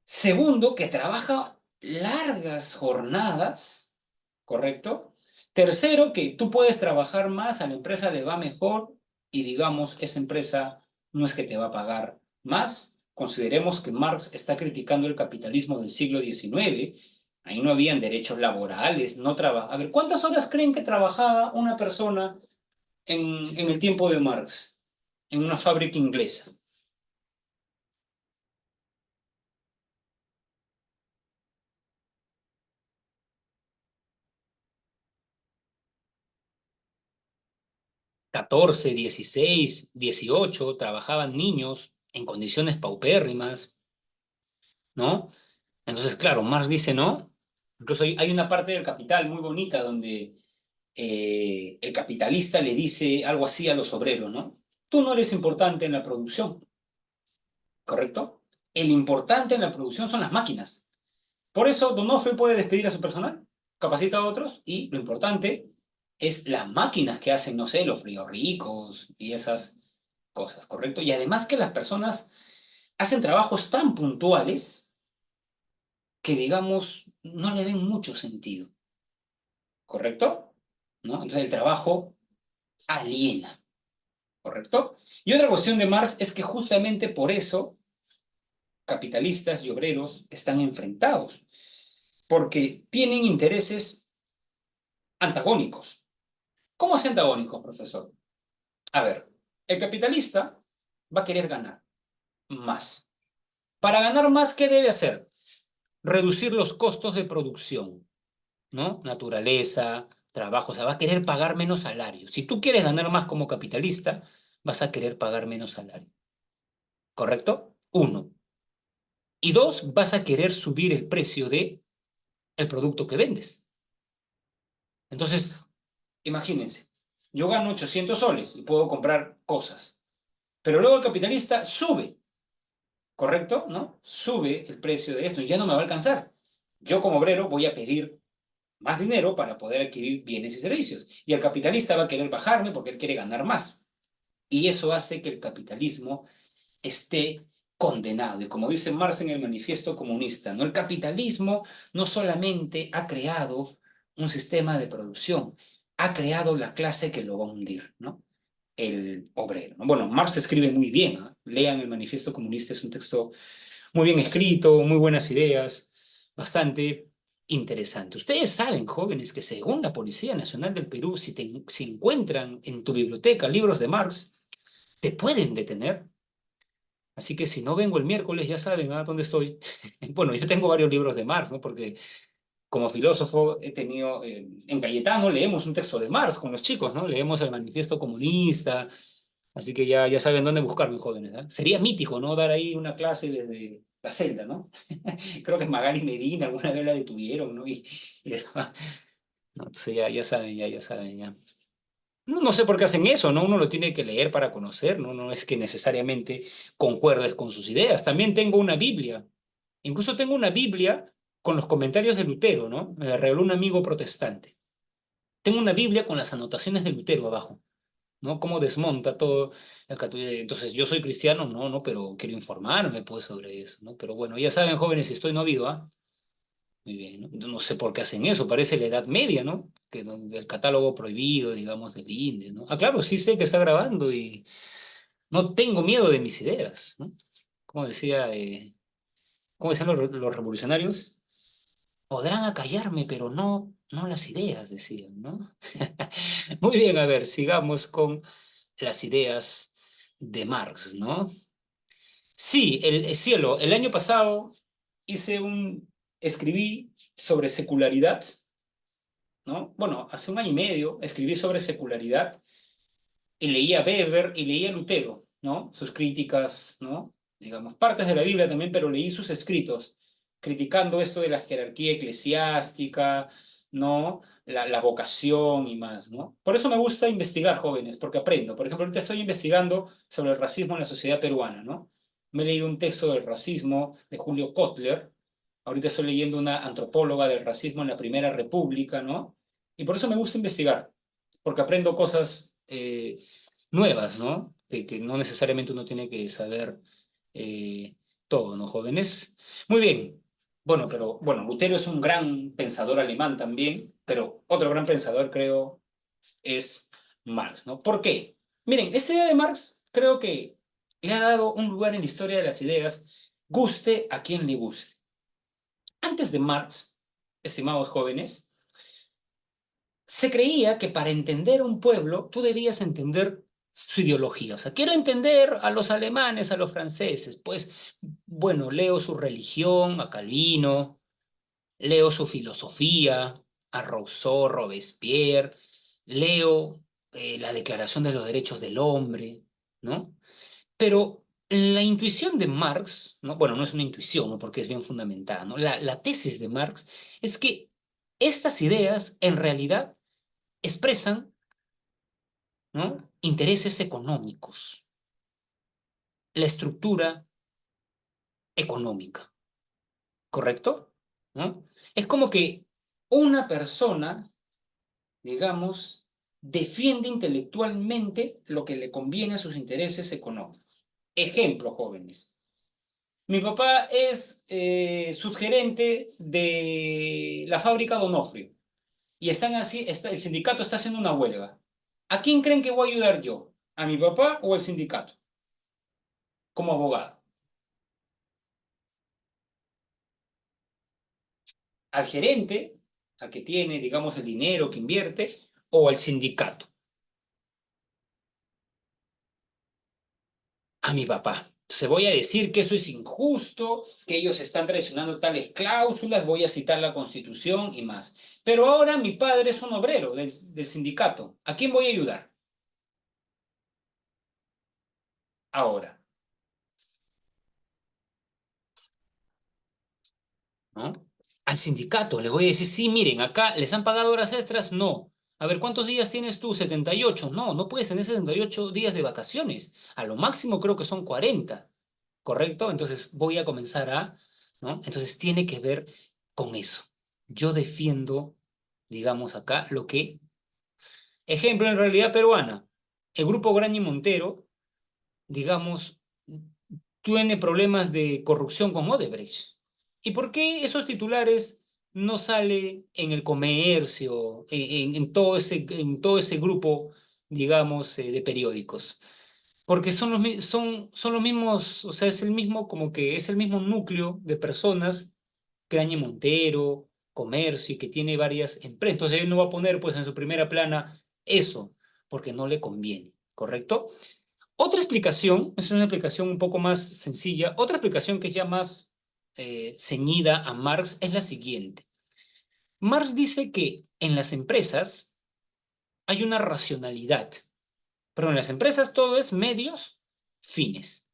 S1: Segundo, que trabaja largas jornadas, ¿correcto? Tercero, que tú puedes trabajar más, a la empresa le va mejor y digamos, esa empresa no es que te va a pagar más. Consideremos que Marx está criticando el capitalismo del siglo XIX. Ahí no habían derechos laborales, no trabaja. A ver, ¿cuántas horas creen que trabajaba una persona en el tiempo de Marx en una fábrica inglesa? 14, 16, 18, trabajaban niños en condiciones paupérrimas, ¿no? Entonces, claro, Marx dice, no. Incluso hay una parte del Capital muy bonita donde el capitalista le dice algo así a los obreros, ¿no? Tú no eres importante en la producción, ¿correcto? El importante en la producción son las máquinas. Por eso Donofrio puede despedir a su personal, capacita a otros y lo importante es las máquinas que hacen, no sé, los fríos ricos y esas cosas, ¿correcto? Y además que las personas hacen trabajos tan puntuales que, digamos, no le ven mucho sentido, ¿correcto? ¿No? Entonces el trabajo aliena, ¿correcto? Y otra cuestión de Marx es que justamente por eso capitalistas y obreros están enfrentados, porque tienen intereses antagónicos. ¿Cómo es antagónico, profesor? A ver, el capitalista va a querer ganar más. Para ganar más, ¿qué debe hacer? Reducir los costos de producción, ¿no? Naturaleza, trabajo, o sea, va a querer pagar menos salario. Si tú quieres ganar más como capitalista, vas a querer pagar menos salario. ¿Correcto? Uno. Y dos, vas a querer subir el precio de el producto que vendes. Entonces, imagínense, yo gano 800 soles y puedo comprar cosas, pero luego el capitalista sube, ¿correcto? ¿No? Sube el precio de esto y ya no me va a alcanzar. Yo como obrero voy a pedir más dinero para poder adquirir bienes y servicios. Y el capitalista va a querer bajarme porque él quiere ganar más. Y eso hace que el capitalismo esté condenado. Y como dice Marx en el Manifiesto Comunista, ¿no? El capitalismo no solamente ha creado un sistema de producción, ha creado la clase que lo va a hundir, ¿no? El obrero, ¿no? Bueno, Marx escribe muy bien, ¿eh? Lean el Manifiesto Comunista, es un texto muy bien escrito, muy buenas ideas, bastante interesante. Ustedes saben, jóvenes, que según la Policía Nacional del Perú, si encuentran en tu biblioteca libros de Marx, te pueden detener. Así que si no vengo el miércoles, ya saben a dónde estoy. Bueno, yo tengo varios libros de Marx, ¿no? Porque como filósofo he tenido, en Cayetano leemos un texto de Marx con los chicos, ¿no? Leemos el Manifiesto Comunista, así que ya saben dónde buscarme, jóvenes, ¿eh? Sería mítico, ¿no? Dar ahí una clase desde la celda, ¿no? Creo que Magali Medina alguna vez la detuvieron, ¿no? Y no, entonces ya saben, ya saben, ya. No sé por qué hacen eso, ¿no? Uno lo tiene que leer para conocer, ¿no? No es que necesariamente concuerdes con sus ideas. También tengo una Biblia. Incluso tengo una Biblia con los comentarios de Lutero, ¿no? Me la regaló un amigo protestante. Tengo una Biblia con las anotaciones de Lutero abajo. ¿no? Cómo desmonta todo el catolicismo. Entonces, yo soy cristiano, no, no, pero quiero informarme, pues, sobre eso, ¿no? Pero bueno, ya saben, jóvenes, estoy no habido, ¿ah? Muy bien, ¿no? No sé por qué hacen eso, parece la Edad Media, ¿no? Que donde el catálogo prohibido, digamos, del INDE, ¿no? Ah, claro, sí sé que está grabando y no tengo miedo de mis ideas, ¿no? Como decía, ¿cómo decían los revolucionarios? Podrán acallarme, pero no, no las ideas, decían, ¿no? Muy bien, a ver, sigamos con las ideas de Marx, ¿no? Sí, el cielo, el año pasado escribí sobre secularidad, ¿no? Bueno, hace un año y medio escribí sobre secularidad y leía Weber y leía Lutero, ¿no? Sus críticas, ¿no? Digamos, partes de la Biblia también, pero leí sus escritos, criticando esto de la jerarquía eclesiástica, ¿no? La vocación y más, ¿no? Por eso me gusta investigar, jóvenes, porque aprendo. Por ejemplo, ahorita estoy investigando sobre el racismo en la sociedad peruana, ¿no? Me he leído un texto del racismo de Julio Kotler. Ahorita estoy leyendo una antropóloga del racismo en la Primera República, ¿no? Y por eso me gusta investigar, porque aprendo cosas nuevas, ¿no? Que no necesariamente uno tiene que saber todo, ¿no, jóvenes? Muy bien. Bueno, pero bueno, Lutero es un gran pensador alemán también, pero otro gran pensador creo es Marx, ¿no? ¿Por qué? Miren, esta idea de Marx creo que le ha dado un lugar en la historia de las ideas, guste a quien le guste. Antes de Marx, estimados jóvenes, se creía que para entender un pueblo tú debías entender su ideología. O sea, quiero entender a los alemanes, a los franceses. Pues, bueno, leo su religión, a Calvino, leo su filosofía, a Rousseau, Robespierre, leo la Declaración de los Derechos del Hombre, ¿no? Pero la intuición de Marx, ¿no? Bueno, no es una intuición, ¿no? Porque es bien fundamentada, ¿no? La tesis de Marx es que estas ideas en realidad expresan, ¿no? Intereses económicos, la estructura económica, ¿correcto? ¿No? Es como que una persona, digamos, defiende intelectualmente lo que le conviene a sus intereses económicos. Ejemplo, jóvenes. Mi papá es subgerente de la fábrica Donofrio y el sindicato está haciendo una huelga. ¿A quién creen que voy a ayudar yo? ¿A mi papá o al sindicato? Como abogado. Al gerente, al que tiene, digamos, el dinero que invierte, o al sindicato, a mi papá. Entonces voy a decir que eso es injusto, que ellos están traicionando tales cláusulas, voy a citar la Constitución y más. Pero ahora mi padre es un obrero del sindicato. ¿A quién voy a ayudar? Ahora, ¿no? Al sindicato le voy a decir, sí, miren, acá les han pagado horas extras, no. A ver, ¿cuántos días tienes tú? 78. No, no puedes tener 78 días de vacaciones. A lo máximo creo que son 40. ¿Correcto? Entonces voy a comenzar ¿no? Entonces tiene que ver con eso. Yo defiendo, digamos acá, lo que, ejemplo en realidad peruana, el grupo Graña y Montero, digamos, tiene problemas de corrupción con Odebrecht. ¿Y por qué esos titulares no sale en el comercio, en todo ese grupo, digamos, de periódicos? Porque son los mismos, o sea, es el mismo, como que es el mismo núcleo de personas, Graña Montero, Comercio, y que tiene varias empresas. Entonces él no va a poner, pues, en su primera plana eso, porque no le conviene, ¿correcto? Otra explicación, es una explicación un poco más sencilla, otra explicación que es ya más ceñida a Marx es la siguiente. Marx dice que en las empresas hay una racionalidad, pero en las empresas todo es medios, fines.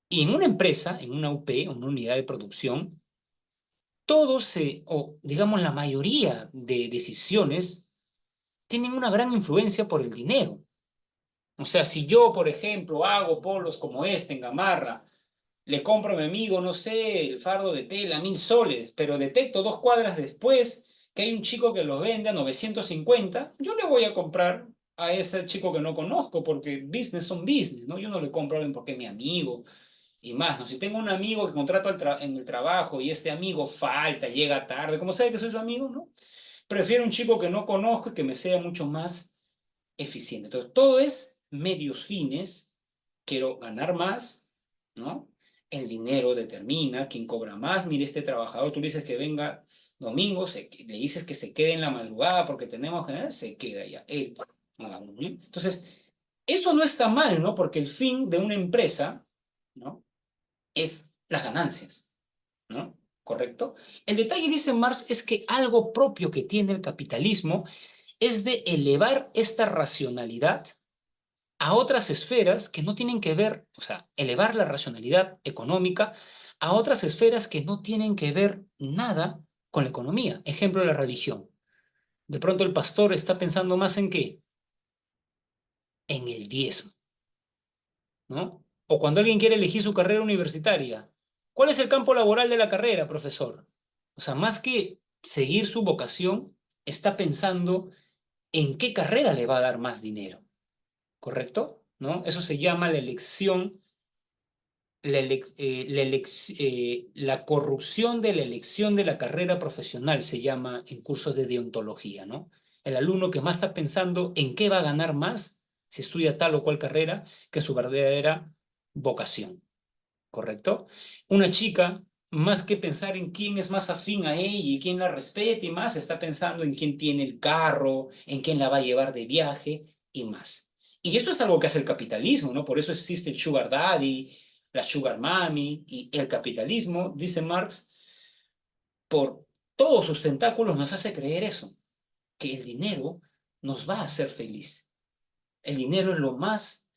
S1: Y en una empresa, en una UP, una unidad de producción, o digamos la mayoría de decisiones tienen una gran influencia por el dinero. O sea, si yo, por ejemplo, hago polos como este en Gamarra, le compro a mi amigo, no sé, el fardo de tela, 1.000 soles, pero detecto 2 cuadras después que hay un chico que los vende a 950, yo le voy a comprar a ese chico que no conozco, porque business son business, ¿no? Yo no le compro a alguien porque es mi amigo y más, ¿no? Si tengo un amigo que contrato en el trabajo y este amigo falta, llega tarde, ¿cómo sabe que soy su amigo, no? Prefiero un chico que no conozco y que me sea mucho más eficiente. Entonces, todo es medios fines. Quiero ganar más, ¿no? El dinero determina quién cobra más. Mire, este trabajador, tú le dices que venga domingo, le dices que se quede en la madrugada porque tenemos que, se queda ya, él. ¿No? Entonces, eso no está mal, ¿no? Porque el fin de una empresa, ¿no? Es las ganancias, ¿no? ¿Correcto? El detalle, dice Marx, es que algo propio que tiene el capitalismo es de elevar esta racionalidad a otras esferas que no tienen que ver, o sea, elevar la racionalidad económica a otras esferas que no tienen que ver nada con la economía. Ejemplo, la religión. De pronto el pastor está pensando más en qué, en el diezmo, ¿no? O cuando alguien quiere elegir su carrera universitaria, ¿cuál es el campo laboral de la carrera, profesor? O sea, más que seguir su vocación, está pensando en qué carrera le va a dar más dinero. ¿Correcto? ¿No? Eso se llama la elección, la corrupción de la elección de la carrera profesional, se llama en cursos de deontología, ¿no? El alumno que más está pensando en qué va a ganar más si estudia tal o cual carrera que su verdadera vocación, ¿correcto? Una chica, más que pensar en quién es más afín a ella y quién la respeta y más, está pensando en quién tiene el carro, en quién la va a llevar de viaje y más. Y eso es algo que hace el capitalismo, ¿no? Por eso existe el sugar daddy, la sugar mommy y el capitalismo, dice Marx, por todos sus tentáculos nos hace creer eso, que el dinero nos va a hacer feliz. El dinero es lo más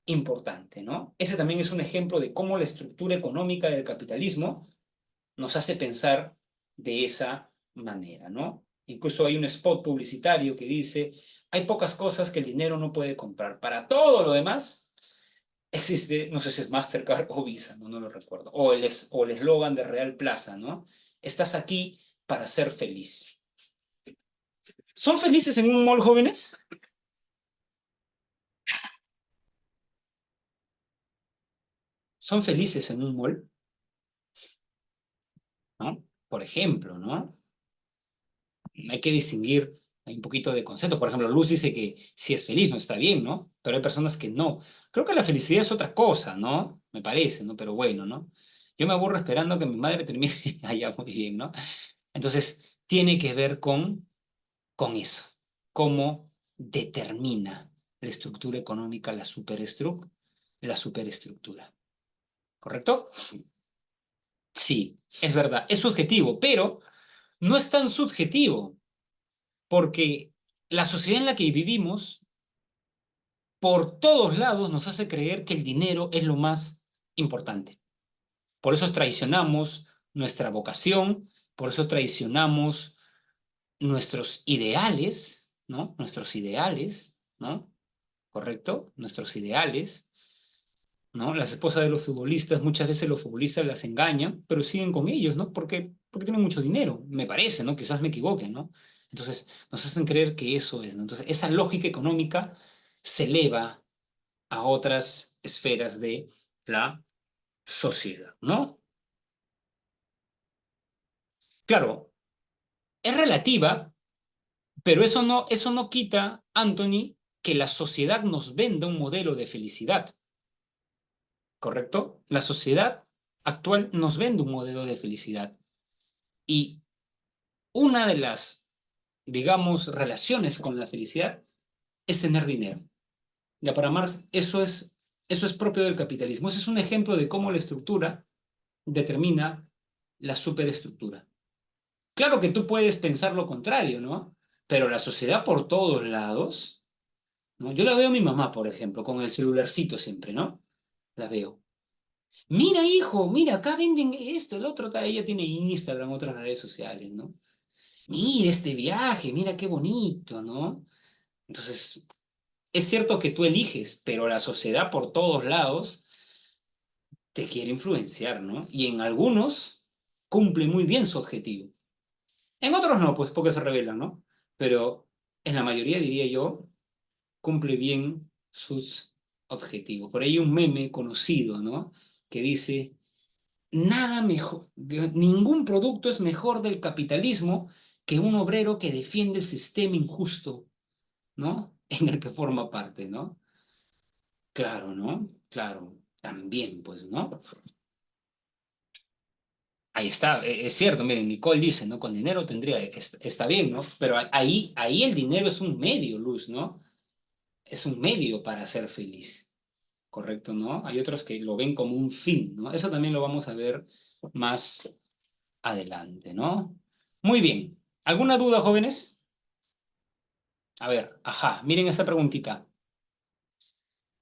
S1: importante, ¿no? Ese también es un ejemplo de cómo la estructura económica del capitalismo nos hace pensar de esa manera, ¿no? Incluso hay un spot publicitario que dice, hay pocas cosas que el dinero no puede comprar. Para todo lo demás existe, no sé si es Mastercard o Visa, no lo recuerdo, o el eslogan de Real Plaza, ¿no? Estás aquí para ser feliz. ¿Son felices en un mall, jóvenes? ¿Son felices en un mall? ¿No? Por ejemplo, ¿no? Hay que distinguir, hay un poquito de concepto. Por ejemplo, Luz dice que si es feliz no está bien, ¿no? Pero hay personas que no. Creo que la felicidad es otra cosa, ¿no? Me parece, ¿no? Pero bueno, ¿no? Yo me aburro esperando que mi madre termine allá muy bien, ¿no? Entonces, tiene que ver con eso. Cómo determina la estructura económica la superestructura. ¿Correcto? Sí, es verdad. Es subjetivo, pero no es tan subjetivo porque la sociedad en la que vivimos por todos lados nos hace creer que el dinero es lo más importante. Por eso traicionamos nuestra vocación, por eso traicionamos nuestros ideales, ¿no? Nuestros ideales, ¿no? ¿Correcto? Nuestros ideales, ¿no? Las esposas de los futbolistas, muchas veces los futbolistas las engañan, pero siguen con ellos, ¿no? Porque tienen mucho dinero, me parece, ¿no? Quizás me equivoque, ¿no? Entonces, nos hacen creer que eso es, ¿no? Entonces, esa lógica económica se eleva a otras esferas de la sociedad, ¿no? Claro, es relativa, pero eso no quita, Anthony, que la sociedad nos venda un modelo de felicidad, ¿correcto? La sociedad actual nos vende un modelo de felicidad y una de las, digamos, relaciones con la felicidad es tener dinero. Ya para Marx, eso es propio del capitalismo. Ese es un ejemplo de cómo la estructura determina la superestructura. Claro que tú puedes pensar lo contrario, ¿no? Pero la sociedad por todos lados, ¿no? Yo la veo a mi mamá, por ejemplo, con el celularcito siempre, ¿no? La veo. Mira, hijo, mira, acá venden esto, el otro, ella tiene Instagram, otras redes sociales, ¿no? Mira este viaje, mira qué bonito, ¿no? Entonces, es cierto que tú eliges, pero la sociedad por todos lados te quiere influenciar, ¿no? Y en algunos cumple muy bien su objetivo. En otros no, pues porque se rebelan, ¿no? Pero en la mayoría, diría yo, cumple bien sus objetivos. Por ahí hay un meme conocido, ¿no? Que dice, nada mejor, ningún producto es mejor del capitalismo que un obrero que defiende el sistema injusto, ¿no? En el que forma parte, ¿no? Claro, ¿no? Claro, también, pues, ¿no? Ahí está, es cierto, miren, Nicole dice, ¿no? Con dinero tendría, está bien, ¿no? Pero ahí el dinero es un medio, Luz, ¿no? Es un medio para ser feliz, ¿correcto, no? Hay otros que lo ven como un fin, ¿no? Eso también lo vamos a ver más adelante, ¿no? Muy bien. ¿Alguna duda, jóvenes? A ver, ajá, miren esta preguntita.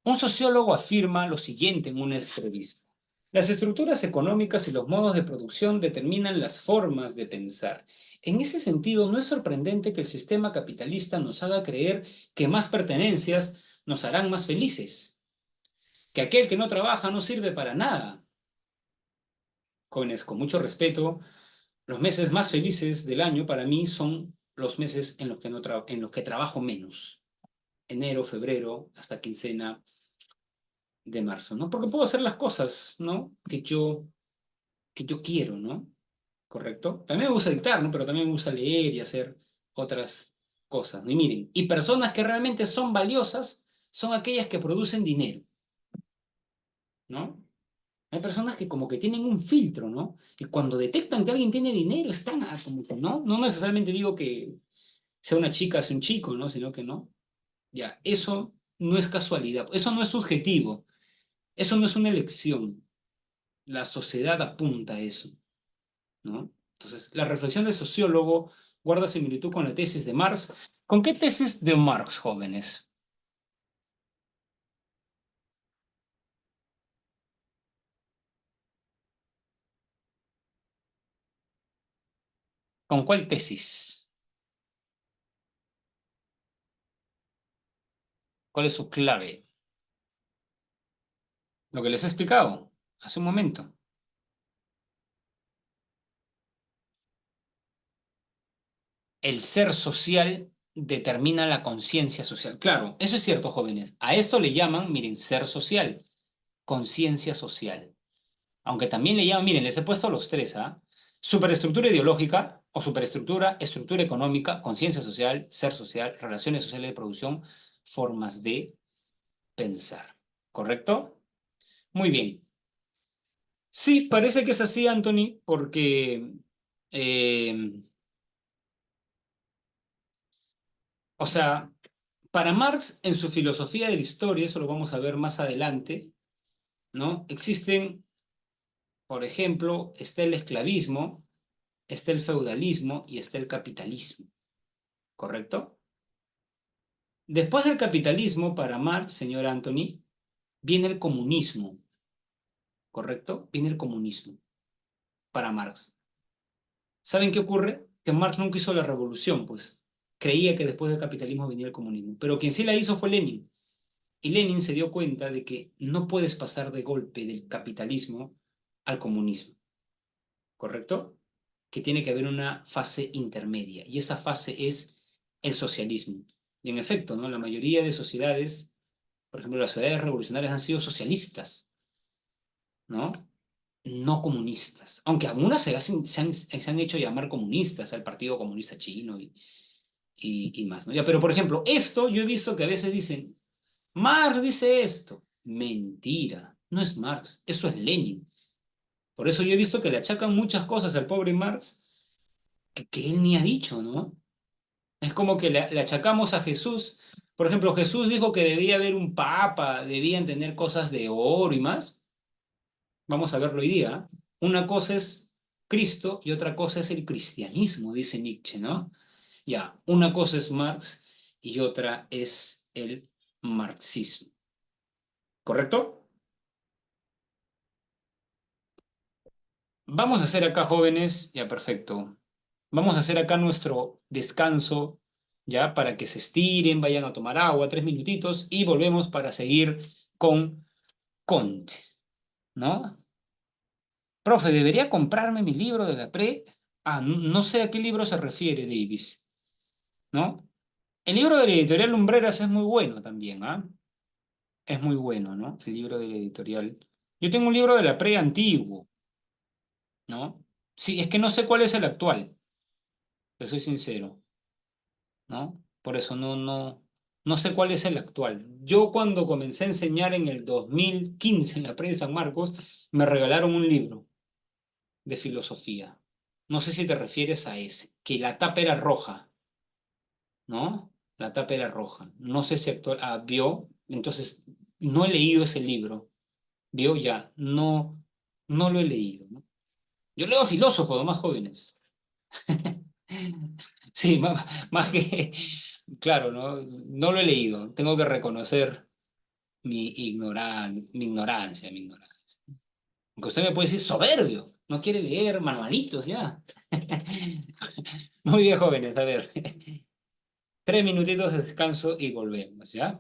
S1: Un sociólogo afirma lo siguiente en una entrevista. Las estructuras económicas y los modos de producción determinan las formas de pensar. En ese sentido, no es sorprendente que el sistema capitalista nos haga creer que más pertenencias nos harán más felices, que aquel que no trabaja no sirve para nada. Jóvenes, con mucho respeto, los meses más felices del año para mí son los meses en los que, no en los que trabajo menos. Enero, febrero, hasta quincena de marzo, ¿no? Porque puedo hacer las cosas, ¿no? Que yo quiero, ¿no? ¿Correcto? También me gusta dictar, ¿no? Pero también me gusta leer y hacer otras cosas, ¿no? Y miren, y personas que realmente son valiosas son aquellas que producen dinero, ¿no? Hay personas que como que tienen un filtro, ¿no? Y cuando detectan que alguien tiene dinero, están como que, ¿no? No necesariamente digo que sea una chica, sea un chico, ¿no? Sino que no. Ya, eso no es casualidad, eso no es subjetivo, eso no es una elección. La sociedad apunta a eso, ¿no? Entonces, la reflexión del sociólogo guarda similitud con la tesis de Marx. ¿Con qué tesis de Marx, jóvenes? ¿Con cuál tesis? ¿Cuál es su clave? Lo que les he explicado hace un momento. El ser social determina la conciencia social. Claro, eso es cierto, jóvenes. A esto le llaman, miren, ser social, conciencia social. Aunque también le llaman, miren, les he puesto los tres, ¿ah? Superestructura ideológica o superestructura, estructura económica, conciencia social, ser social, relaciones sociales de producción, formas de pensar. ¿Correcto? Muy bien. Sí, parece que es así, Anthony, porque, eh, o sea, para Marx, en su filosofía de la historia, eso lo vamos a ver más adelante, ¿no? Existen, por ejemplo, está el esclavismo, está el feudalismo y está el capitalismo, ¿correcto? Después del capitalismo, para Marx, señor Anthony, viene el comunismo, ¿correcto? Viene el comunismo para Marx. ¿Saben qué ocurre? Que Marx nunca hizo la revolución, pues. Creía que después del capitalismo venía el comunismo. Pero quien sí la hizo fue Lenin. Y Lenin se dio cuenta de que no puedes pasar de golpe del capitalismo al comunismo, ¿correcto? Que tiene que haber una fase intermedia. Y esa fase es el socialismo. Y en efecto, ¿no? La mayoría de sociedades, por ejemplo, las sociedades revolucionarias han sido socialistas, ¿no? No comunistas. Aunque algunas se han hecho llamar comunistas, el Partido Comunista Chino y más, ¿no? Ya, pero por ejemplo, esto yo he visto que a veces dicen, Marx dice esto. Mentira, no es Marx, eso es Lenin. Por eso yo he visto que le achacan muchas cosas al pobre Marx que él ni ha dicho, ¿no? Es como que le achacamos a Jesús. Por ejemplo, Jesús dijo que debía haber un papa, debían tener cosas de oro y más. Vamos a verlo hoy día. Una cosa es Cristo y otra cosa es el cristianismo, dice Nietzsche, ¿no? Ya, una cosa es Marx y otra es el marxismo. ¿Correcto? Vamos a hacer acá, jóvenes, ya perfecto. Vamos a hacer acá nuestro descanso, ya para que se estiren, vayan a tomar agua, 3 minutitos y volvemos para seguir con Kant, ¿no? Profe, ¿debería comprarme mi libro de la pre? Ah, no sé a qué libro se refiere, Davis, ¿no? El libro de la editorial Lumbreras es muy bueno también, ¿ah? Es muy bueno, ¿no? El libro de la editorial. Yo tengo un libro de la pre antiguo, ¿no? Sí, es que no sé cuál es el actual, te soy sincero, ¿no? Por eso no sé cuál es el actual. Yo cuando comencé a enseñar en el 2015 en la pre de San Marcos, me regalaron un libro de filosofía. No sé si te refieres a ese, que la tapa era roja, ¿no? La tapa era roja. No sé si actual, vio, entonces no he leído ese libro, vio ya, no lo he leído, ¿no? Yo leo a filósofos, más jóvenes. Sí, más que, claro, no lo he leído. Tengo que reconocer mi ignorancia. Aunque usted me puede decir soberbio, no quiere leer manualitos ya. Muy bien, jóvenes, a ver. 3 minutitos de descanso y volvemos, ¿ya?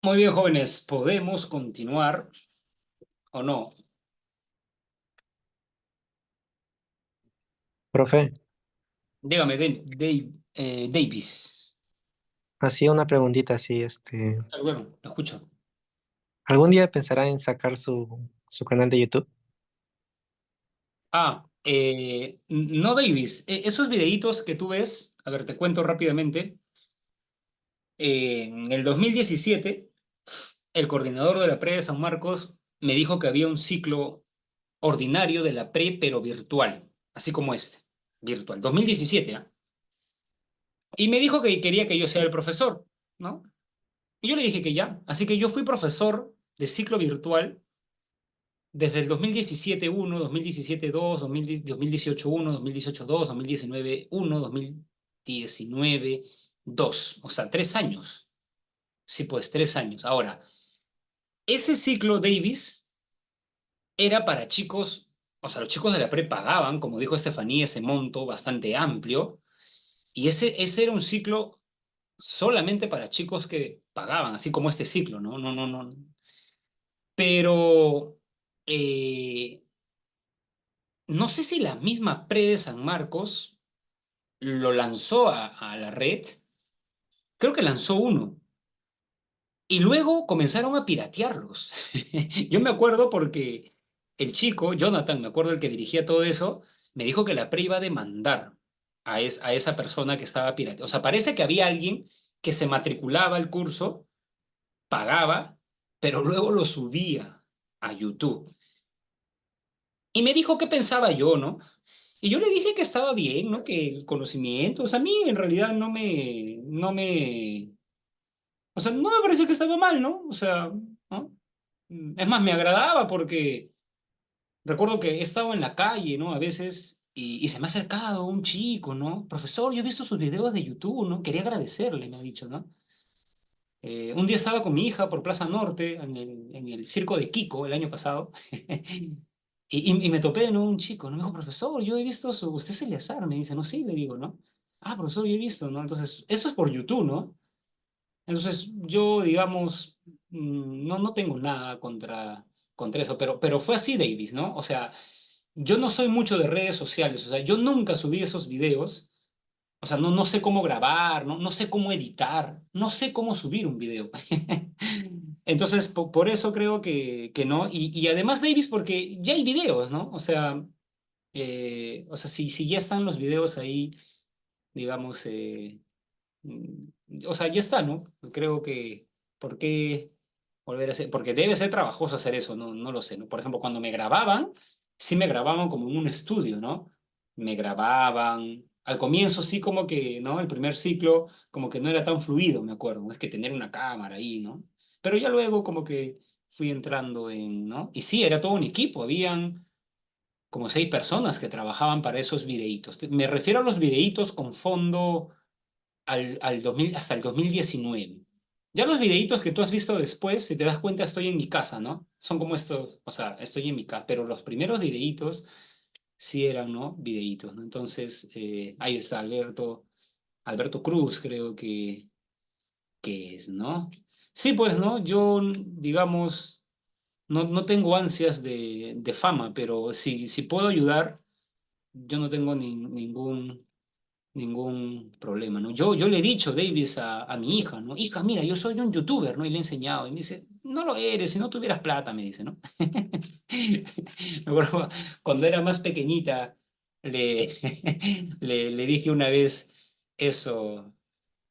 S1: Muy bien, jóvenes, ¿podemos continuar o no?
S3: Profe,
S1: Dígame, Davis.
S3: hacía una preguntita así,
S1: Bueno, lo escucho.
S3: ¿algún día pensará en sacar su canal de YouTube?
S1: Ah, No, Davis, esos videitos que tú ves, a ver, te cuento rápidamente. En el 2017, el coordinador de la pre de San Marcos me dijo que había un ciclo ordinario de la pre, pero virtual, así como este, virtual, 2017, ¿ah? Y me dijo que quería que yo sea el profesor, ¿no? Y yo le dije que ya, así que yo fui profesor de ciclo virtual desde el 2017 1, 2017 2, 2018 1, 2018 2, 2019 1, 2019 2, o sea, 3 años. Sí, pues 3 años. Ahora, ese ciclo Davis era para chicos, o sea, los chicos de la pre pagaban, como dijo Estefanía, ese monto bastante amplio, y ese era un ciclo solamente para chicos que pagaban, así como este ciclo, ¿no? No, no, no. Pero eh, no sé si la misma pre de San Marcos lo lanzó a la red, creo que lanzó uno. Y luego comenzaron a piratearlos. Yo me acuerdo porque el chico, Jonathan, me acuerdo el que dirigía todo eso, me dijo que la pre iba a demandar a esa persona que estaba pirateando. O sea, parece que había alguien que se matriculaba al curso, pagaba, pero luego lo subía a YouTube. Y me dijo qué pensaba yo, ¿no? Y yo le dije que estaba bien, ¿no? Que el conocimiento, o sea, a mí en realidad o sea, no me parecía que estaba mal, ¿no? O sea, ¿no? Es más, me agradaba porque recuerdo que he estado en la calle, ¿no? A veces y se me ha acercado un chico, ¿no? Profesor, yo he visto sus videos de YouTube, ¿no? Quería agradecerle, me ha dicho, ¿no? Un día estaba con mi hija por Plaza Norte, en el circo de Kiko el año pasado, y me topé, ¿no? Un chico, ¿no? Me dijo, profesor, yo he visto usted es Eleazar, me dice, no, sí, le digo, ¿no? Ah, profesor, yo he visto, ¿no? Entonces, eso es por YouTube, ¿no? Entonces, yo, digamos, no tengo nada contra eso, pero fue así, Davis, ¿no? O sea, yo no soy mucho de redes sociales, o sea, yo nunca subí esos videos, o sea, no sé cómo grabar, no sé cómo editar, no sé cómo subir un video. Entonces, por eso creo que no, y además, Davis, porque ya hay videos, ¿no? O sea, si ya están los videos ahí, digamos, o sea, ya está, ¿no? Creo que, ¿por qué volver a hacer? Porque debe ser trabajoso hacer eso, no lo sé, ¿no? Por ejemplo, cuando me grababan, sí me grababan como en un estudio, ¿no? Me grababan, al comienzo sí como que, ¿no? El primer ciclo como que no era tan fluido, me acuerdo, ¿no? Es que tener una cámara ahí, ¿no? Pero ya luego como que fui entrando ¿no? Y sí, era todo un equipo, habían como 6 personas que trabajaban para esos videitos. Me refiero a los videitos con fondo al 2000, hasta el 2019. Ya los videitos que tú has visto después, si te das cuenta, estoy en mi casa, ¿no? Son como estos, o sea, estoy en mi casa, pero los primeros videitos sí eran, ¿no? Videitos, ¿no? Entonces, ahí está Alberto Cruz, creo que es, ¿no? Sí, pues, ¿no? Yo, digamos, no tengo ansias de fama, pero si puedo ayudar, yo no tengo ningún problema, ¿no? Yo le he dicho, Davis, a mi hija, ¿no? Hija, mira, yo soy un youtuber, ¿no? Y le he enseñado. Y me dice, no lo eres, si no tuvieras plata, me dice, ¿no? Me acuerdo cuando era más pequeñita, le, le dije una vez eso,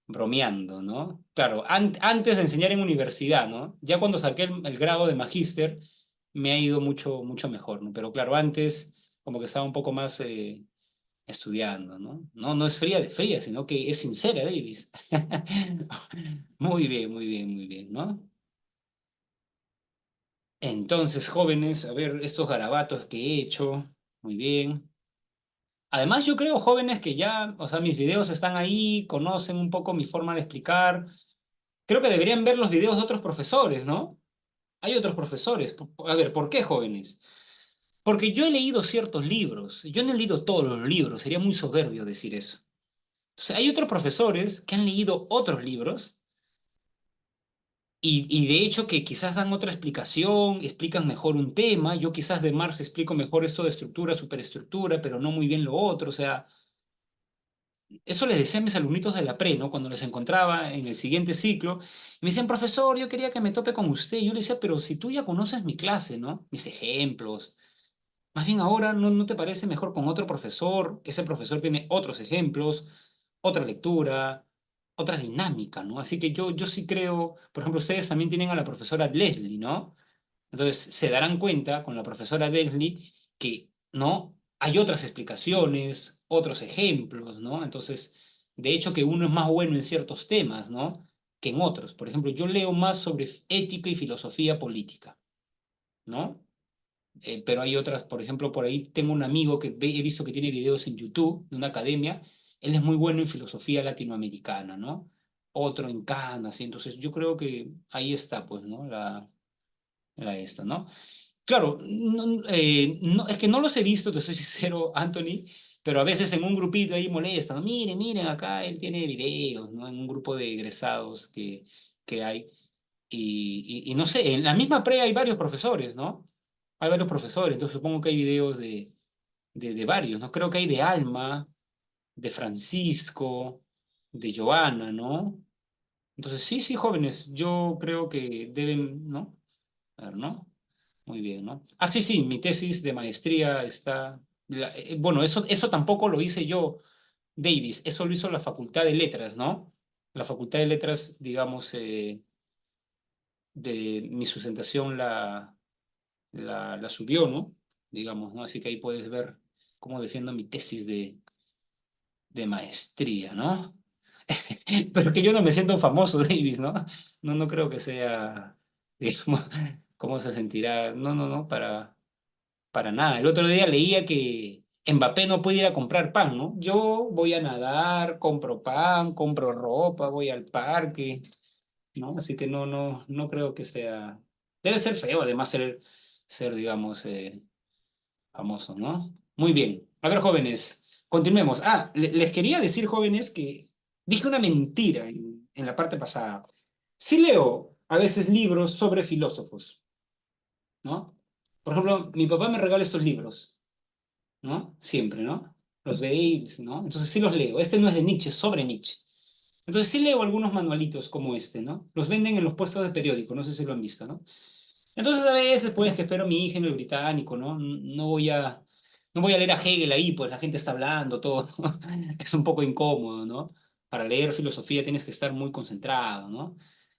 S1: bromeando, ¿no? Claro, antes de enseñar en universidad, ¿no? Ya cuando saqué el grado de magíster, me ha ido mucho, mucho mejor, ¿no? Pero claro, antes como que estaba un poco más estudiando, ¿no? No es fría de fría, sino que es sincera, Davis. Muy bien, muy bien, muy bien, ¿no? Entonces, jóvenes, a ver, estos garabatos que he hecho, muy bien. Además, yo creo, jóvenes, que ya, o sea, mis videos están ahí, conocen un poco mi forma de explicar. Creo que deberían ver los videos de otros profesores, ¿no? Hay otros profesores. A ver, ¿por qué jóvenes? Porque yo he leído ciertos libros. Yo no he leído todos los libros, sería muy soberbio decir eso. Entonces, hay otros profesores que han leído otros libros y de hecho que quizás dan otra explicación, explican mejor un tema. Yo quizás de Marx explico mejor esto de estructura, superestructura, pero no muy bien lo otro. O sea, eso les decía a mis alumnitos de la pre, ¿no? Cuando les encontraba en el siguiente ciclo, y me decían, profesor, yo quería que me tope con usted. Y yo le decía, pero si tú ya conoces mi clase, ¿no? Mis ejemplos. Más bien ahora, ¿no te parece mejor con otro profesor? Ese profesor tiene otros ejemplos, otra lectura, otra dinámica, ¿no? Así que yo sí creo, por ejemplo, ustedes también tienen a la profesora Leslie, ¿no? Entonces se darán cuenta con la profesora Leslie que, ¿no? Hay otras explicaciones, otros ejemplos, ¿no? Entonces, de hecho que uno es más bueno en ciertos temas, ¿no? Que en otros. Por ejemplo, yo leo más sobre ética y filosofía política, ¿no? Pero hay otras, por ejemplo, por ahí tengo un amigo que he visto que tiene videos en YouTube de una academia, él es muy bueno en filosofía latinoamericana, ¿no? Otro en Canas, y entonces yo creo que ahí está, pues, ¿no? Esta, ¿no? Claro, es que no los he visto, te soy sincero, Anthony, pero a veces en un grupito ahí molestan, ¿no? Miren, miren, acá él tiene videos, ¿no? En un grupo de egresados que hay. Y no sé, en la misma pre hay varios profesores, ¿no? Hay varios profesores, entonces supongo que hay videos de varios, ¿no? Creo que hay de Alma, de Francisco, de Joana, ¿no? Entonces, sí, sí, jóvenes, yo creo que deben, ¿no? A ver, ¿no? Muy bien, ¿no? Ah, sí, sí, mi tesis de maestría está... bueno, eso tampoco lo hice yo, Davis, eso lo hizo la Facultad de Letras, ¿no? La Facultad de Letras, digamos, de mi sustentación la subió, ¿no? Digamos, ¿no? Así que ahí puedes ver cómo defiendo mi tesis de maestría, ¿no? Pero que yo no me siento famoso, Davis, ¿no? No creo que sea, digamos, cómo se sentirá. No, para nada. El otro día leía que Mbappé no puede ir a comprar pan, ¿no? Yo voy a nadar, compro pan, compro ropa, voy al parque, ¿no? Así que no creo que sea... Debe ser feo, además, digamos, famoso, ¿no? Muy bien. A ver, jóvenes, continuemos. Ah, les quería decir, jóvenes, que dije una mentira en la parte pasada. Sí leo a veces libros sobre filósofos, ¿no? Por ejemplo, mi papá me regala estos libros, ¿no? Siempre, ¿no? Los veis, ¿no? Entonces sí los leo. Este no es de Nietzsche, es sobre Nietzsche. Entonces sí leo algunos manualitos como este, ¿no? Los venden en los puestos de periódico, no sé si lo han visto, ¿no? Entonces a veces, pues, que espero a mi hija en el británico, ¿no? No voy a leer a Hegel ahí, pues la gente está hablando, todo. Es un poco incómodo, ¿no? Para leer filosofía tienes que estar muy concentrado, ¿no?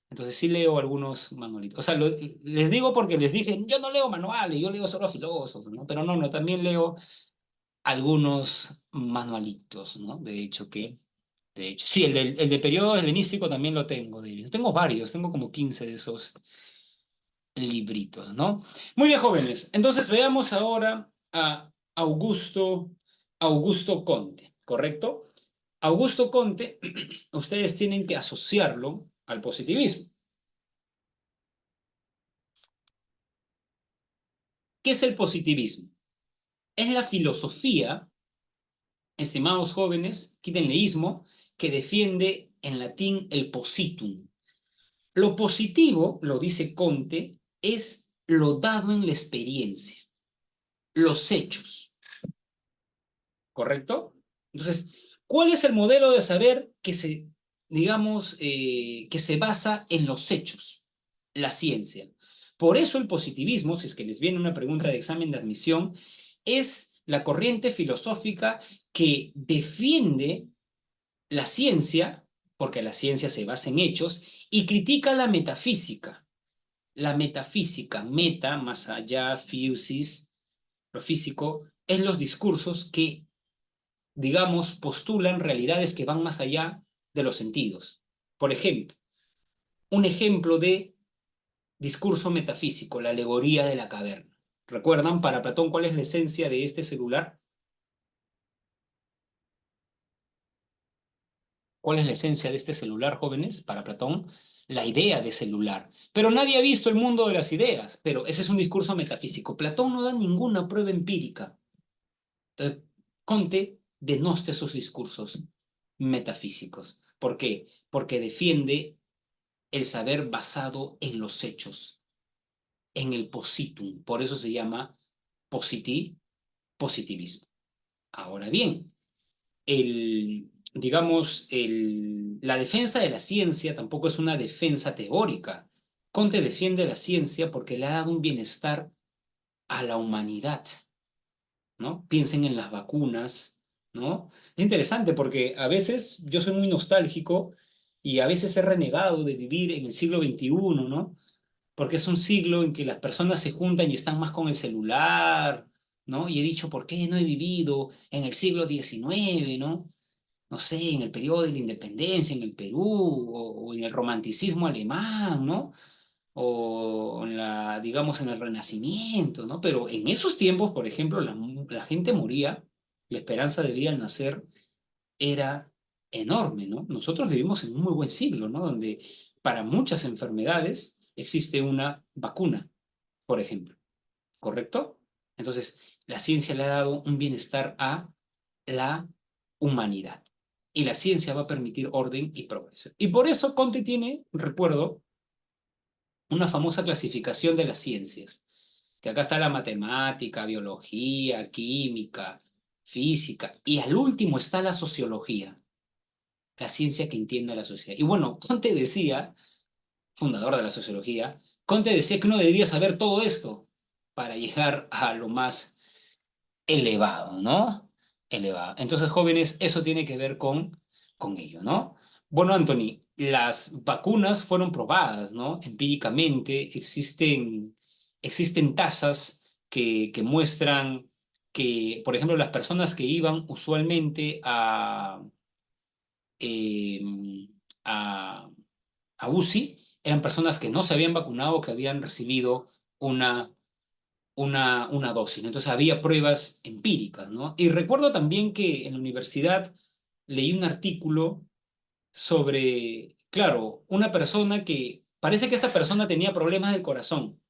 S1: Entonces sí leo algunos manualitos. O sea, les digo porque les dije, yo no leo manuales, yo leo solo a filósofos, ¿no? Pero no, también leo algunos manualitos, ¿no? De hecho, sí, el de periodo helenístico también lo tengo. Tengo varios, tengo como 15 de esos libritos, ¿no? Muy bien, jóvenes. Entonces veamos ahora a Augusto Conte, ¿correcto? Augusto Conte, ustedes tienen que asociarlo al positivismo. ¿Qué es el positivismo? Es la filosofía, estimados jóvenes, quítenle ismo, que defiende en latín el positum. Lo positivo, lo dice Conte, es lo dado en la experiencia, los hechos. ¿Correcto? Entonces, ¿cuál es el modelo de saber digamos, que se basa en los hechos? La ciencia. Por eso el positivismo, si es que les viene una pregunta de examen de admisión, es la corriente filosófica que defiende la ciencia, porque la ciencia se basa en hechos, y critica la metafísica. La metafísica, meta, más allá, physis, lo físico, es los discursos que digamos, postulan realidades que van más allá de los sentidos. Por ejemplo, un ejemplo de discurso metafísico, la alegoría de la caverna. ¿Recuerdan para Platón cuál es la esencia de este celular? ¿Cuál es la esencia de este celular, jóvenes? Para Platón, la idea de celular. Pero nadie ha visto el mundo de las ideas, pero ese es un discurso metafísico. Platón no da ninguna prueba empírica. Entonces, Conte denosta esos discursos metafísicos. ¿Por qué? Porque defiende el saber basado en los hechos, en el positum. Por eso se llama positivismo. Ahora bien, la defensa de la ciencia tampoco es una defensa teórica. Conte defiende la ciencia porque le ha dado un bienestar a la humanidad. ¿no? Piensen en las vacunas, ¿no? Es interesante porque a veces yo soy muy nostálgico y a veces he renegado de vivir en el siglo XXI, ¿no? Porque es un siglo en que las personas se juntan y están más con el celular, ¿no? Y he dicho, ¿por qué no he vivido en el siglo XIX, ¿no? No sé, en el periodo de la independencia en el Perú, o en el romanticismo alemán, ¿no? O en la, digamos, en el Renacimiento, ¿no? Pero en esos tiempos, por ejemplo, la gente moría, la esperanza de vida al nacer era enorme, ¿no? Nosotros vivimos en un muy buen siglo, ¿no? Donde para muchas enfermedades existe una vacuna, por ejemplo, ¿correcto? Entonces, la ciencia le ha dado un bienestar a la humanidad. Y la ciencia va a permitir orden y progreso. Y por eso Conte tiene, recuerdo, una famosa clasificación de las ciencias, que acá está la matemática, biología, química, física, y al último está la sociología, la ciencia que entiende a la sociedad. Y bueno, Conte decía, fundador de la sociología, Conte decía que uno debería saber todo esto para llegar a lo más elevado, ¿no? Elevado. Entonces, jóvenes, eso tiene que ver con ello, ¿no? Bueno, Anthony, las vacunas fueron probadas, ¿no? Empíricamente existen tasas que muestran que, por ejemplo, las personas que iban usualmente eh, a, a UCI eran personas que no se habían vacunado, que habían recibido una una dosis, ¿no? Entonces había pruebas empíricas, ¿no? Y recuerdo también que en la universidad leí un artículo sobre, claro, una persona que parece que esta persona tenía problemas del corazón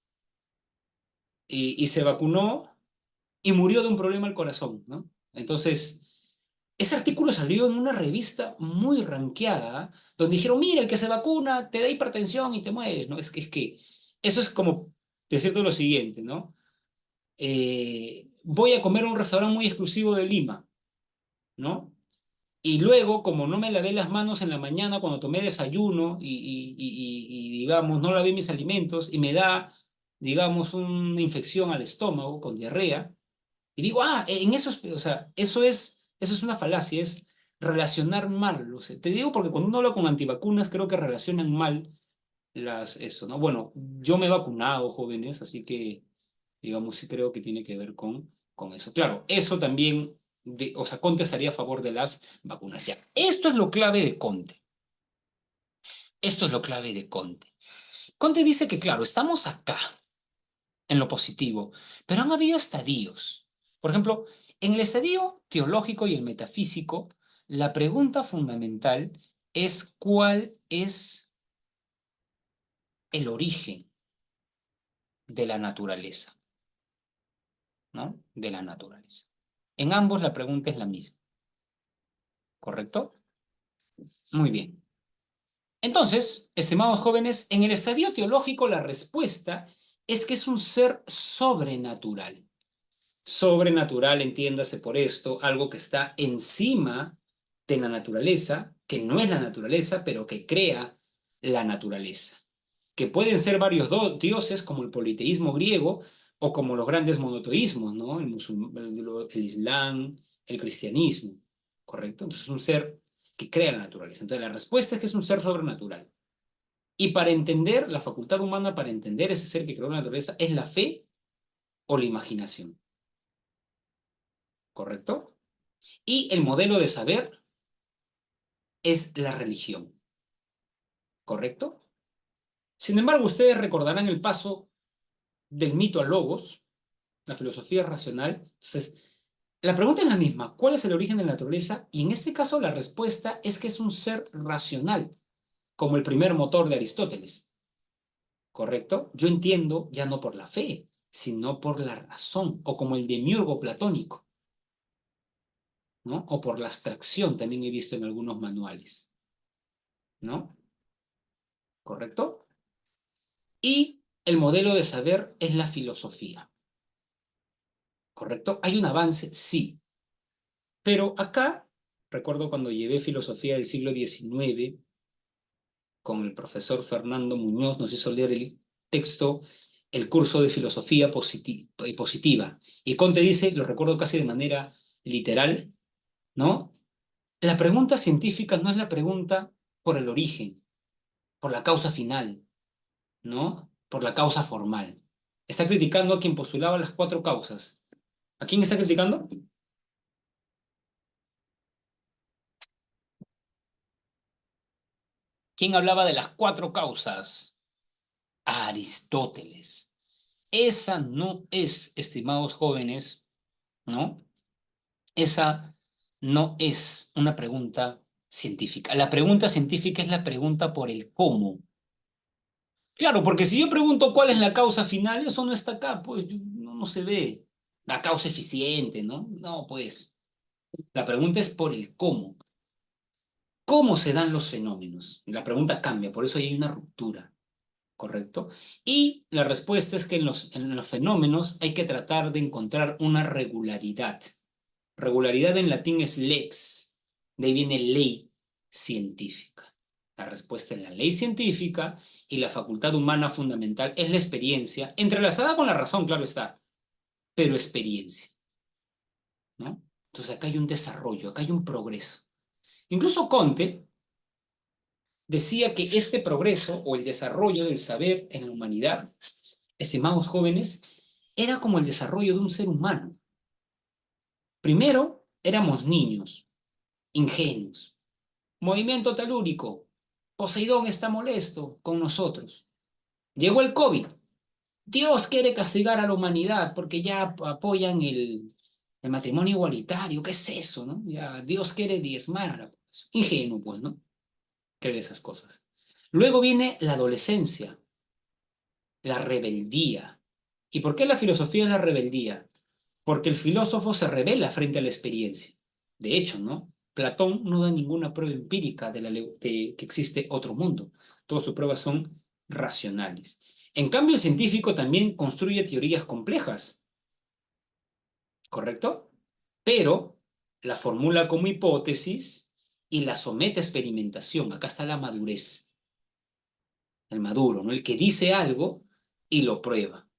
S1: y se vacunó y murió de un problema al corazón, ¿no? Entonces, ese artículo salió en una revista muy ranqueada, donde dijeron, mira, el que se vacuna te da hipertensión y te mueres, ¿no? Es que eso es como decirte lo siguiente, ¿no? Voy a comer a un restaurante muy exclusivo de Lima, ¿no? Y luego, como no me lavé las manos en la mañana cuando tomé desayuno digamos, no lavé mis alimentos y me da, digamos, una infección al estómago con diarrea, y digo, en eso es, o sea, eso es una falacia, es relacionar mal. O sea, te digo porque cuando uno habla con antivacunas, creo que relacionan mal eso, ¿no? Bueno, yo me he vacunado, jóvenes, así que digamos, sí creo que tiene que ver con eso. Claro, eso también, o sea, Conte estaría a favor de las vacunas. Ya, esto es lo clave de Conte. Esto es lo clave de Conte. Conte dice que, claro, estamos acá, en lo positivo, pero han habido estadios. Por ejemplo, en el estadio teológico y el metafísico, la pregunta fundamental es cuál es el origen de la naturaleza, ¿no? De la naturaleza. En ambos la pregunta es la misma, ¿correcto? Muy bien. Entonces, estimados jóvenes, en el estadio teológico la respuesta es que es un ser sobrenatural. Sobrenatural, entiéndase por esto, algo que está encima de la naturaleza, que no es la naturaleza, pero que crea la naturaleza. Que pueden ser varios dioses, como el politeísmo griego, o como los grandes monoteísmos, ¿no? El Islam, el cristianismo, ¿correcto? Entonces es un ser que crea la naturaleza. Entonces la respuesta es que es un ser sobrenatural. Y para entender, la facultad humana para entender ese ser que creó la naturaleza es la fe o la imaginación, ¿correcto? Y el modelo de saber es la religión, ¿correcto? Sin embargo, ustedes recordarán el paso del mito al logos, la filosofía racional. Entonces, la pregunta es la misma, ¿cuál es el origen de la naturaleza? Y en este caso la respuesta es que es un ser racional, como el primer motor de Aristóteles, ¿correcto? Yo entiendo ya no por la fe, sino por la razón, o como el demiurgo platónico, ¿no? O por la abstracción, también he visto en algunos manuales, ¿no? ¿Correcto? Y el modelo de saber es la filosofía, ¿correcto? ¿Hay un avance? Sí, pero acá, recuerdo cuando llevé filosofía del siglo XIX con el profesor Fernando Muñoz, nos hizo leer el texto el curso de filosofía positiva. Y Conte dice, lo recuerdo casi de manera literal, ¿no? La pregunta científica no es la pregunta por el origen, por la causa final, ¿no? Por la causa formal. Está criticando a quien postulaba las cuatro causas. ¿A quién está criticando? ¿Quién hablaba de las cuatro causas? A Aristóteles. Esa no es, estimados jóvenes, ¿no? Esa no es una pregunta científica. La pregunta científica es la pregunta por el cómo. Claro, porque si yo pregunto cuál es la causa final, eso no está acá, pues no se ve. La causa eficiente, ¿no? No, pues. La pregunta es por el cómo. ¿Cómo se dan los fenómenos? La pregunta cambia, por eso hay una ruptura, ¿correcto? Y la respuesta es que en los fenómenos hay que tratar de encontrar una regularidad. Regularidad en latín es lex, de ahí viene ley científica. La respuesta es la ley científica y la facultad humana fundamental es la experiencia, entrelazada con la razón, claro está, pero experiencia, ¿no? Entonces acá hay un desarrollo, acá hay un progreso. Incluso Conte decía que este progreso o el desarrollo del saber en la humanidad, estimados jóvenes, era como el desarrollo de un ser humano. Primero éramos niños, ingenuos. Movimiento telúrico. Poseidón está molesto con nosotros. Llegó el COVID. Dios quiere castigar a la humanidad porque ya apoyan el matrimonio igualitario. ¿Qué es eso, no? Ya Dios quiere diezmar. Ingenuo, pues, ¿no? Creer esas cosas. Luego viene la adolescencia, la rebeldía. ¿Y por qué la filosofía es la rebeldía? Porque el filósofo se rebela frente a la experiencia. De hecho, ¿no? Platón no da ninguna prueba empírica de que existe otro mundo. Todas sus pruebas son racionales. En cambio, el científico también construye teorías complejas, ¿correcto? Pero la formula como hipótesis y la somete a experimentación. Acá está la madurez, el maduro, ¿no? El que dice algo y lo prueba,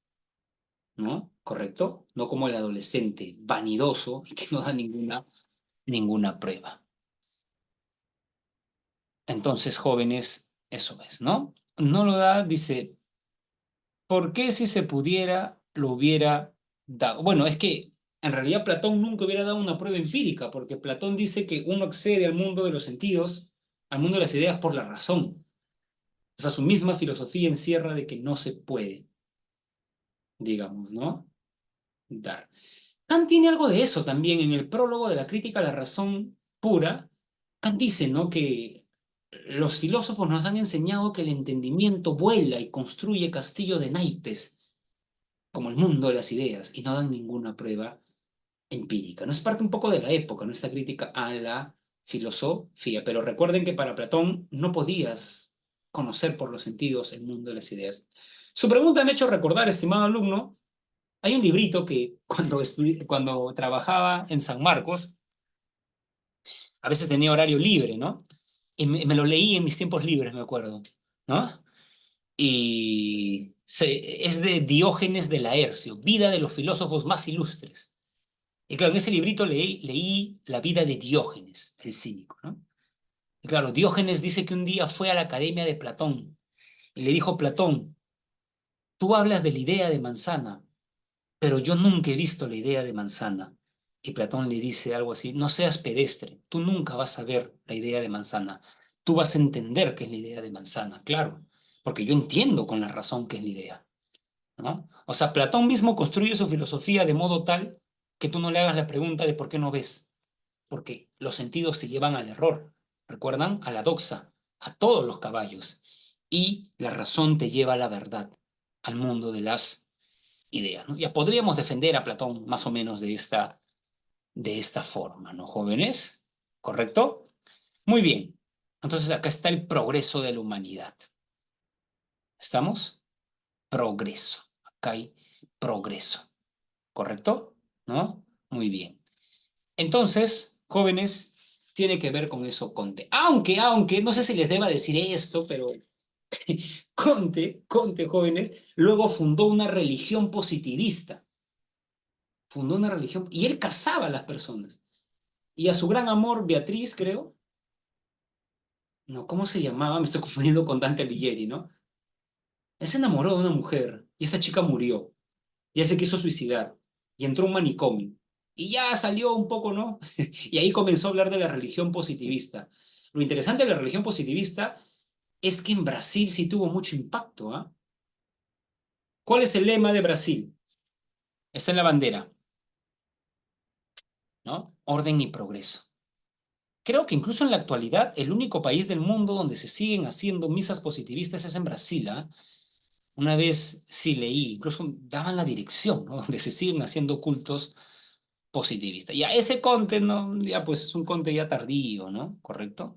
S1: ¿no? ¿Correcto? No como el adolescente vanidoso y que no da ninguna prueba. Entonces, jóvenes, eso es, ¿no? No lo da, dice, ¿por qué si se pudiera lo hubiera dado? Bueno, es que en realidad Platón nunca hubiera dado una prueba empírica, porque Platón dice que uno accede al mundo de los sentidos, al mundo de las ideas por la razón. O sea, su misma filosofía encierra de que no se puede, digamos, ¿no? Dar. Kant tiene algo de eso también en el prólogo de la crítica a la razón pura. Kant dice, ¿no? Que los filósofos nos han enseñado que el entendimiento vuela y construye castillos de naipes, como el mundo de las ideas, y no dan ninguna prueba empírica. No es parte un poco de la época, ¿no? Esta crítica a la filosofía. Pero recuerden que para Platón no podías conocer por los sentidos el mundo de las ideas. Su pregunta me ha hecho recordar, estimado alumno, hay un librito que cuando trabajaba en San Marcos, a veces tenía horario libre, ¿no? Y me lo leí en mis tiempos libres, me acuerdo, ¿no? Y es de Diógenes de Laercio, Vida de los filósofos más ilustres. Y claro, en ese librito leí la vida de Diógenes, el cínico, ¿no? Y claro, Diógenes dice que un día fue a la academia de Platón y le dijo, Platón, tú hablas de la idea de manzana, pero yo nunca he visto la idea de manzana. Y Platón le dice algo así, no seas pedestre, tú nunca vas a ver la idea de manzana, tú vas a entender qué es la idea de manzana, claro, porque yo entiendo con la razón qué es la idea, ¿no? O sea, Platón mismo construye su filosofía de modo tal que tú no le hagas la pregunta de por qué no ves, porque los sentidos te llevan al error, ¿recuerdan? A la doxa, a todos los caballos, y la razón te lleva a la verdad, al mundo de las ideas, ¿no? Ya podríamos defender a Platón más o menos de esta forma, ¿no, jóvenes? ¿Correcto? Muy bien. Entonces acá está el progreso de la humanidad. ¿Estamos? Progreso. Acá hay progreso. ¿Correcto? ¿No? Muy bien. Entonces, jóvenes, tiene que ver con eso Conte. Aunque, no sé si les deba decir esto, pero Conte, jóvenes, luego fundó una religión positivista. Fundó una religión y él casaba a las personas. Y a su gran amor, Beatriz, creo, no, ¿cómo se llamaba? Me estoy confundiendo con Dante Alighieri, ¿no? Él se enamoró de una mujer y esta chica murió. Ya se quiso suicidar y entró a un manicomio. Y ya salió un poco, ¿no? Y ahí comenzó a hablar de la religión positivista. Lo interesante de la religión positivista es que en Brasil sí tuvo mucho impacto, ¿ah? ¿Cuál es el lema de Brasil? Está en la bandera, ¿no? Orden y progreso. Creo que incluso en la actualidad el único país del mundo donde se siguen haciendo misas positivistas es en Brasil, ¿ah? Una vez sí leí, incluso daban la dirección, ¿no? Donde se siguen haciendo cultos positivistas. Ya ese Conte, ¿no? Ya pues es un Conte ya tardío, ¿no? ¿Correcto?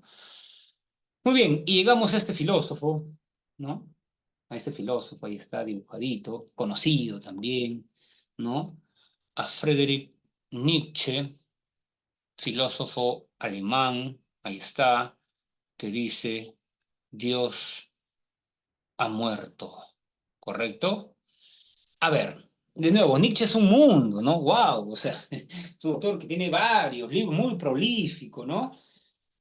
S1: Muy bien, y llegamos a este filósofo, ¿no? A este filósofo, ahí está dibujadito, conocido también, ¿no? A Friedrich Nietzsche, filósofo alemán, ahí está, que dice, Dios ha muerto, ¿correcto? A ver, de nuevo, Nietzsche es un mundo, ¿no? ¡Wow! O sea, es un autor que tiene varios libros, muy prolífico, ¿no?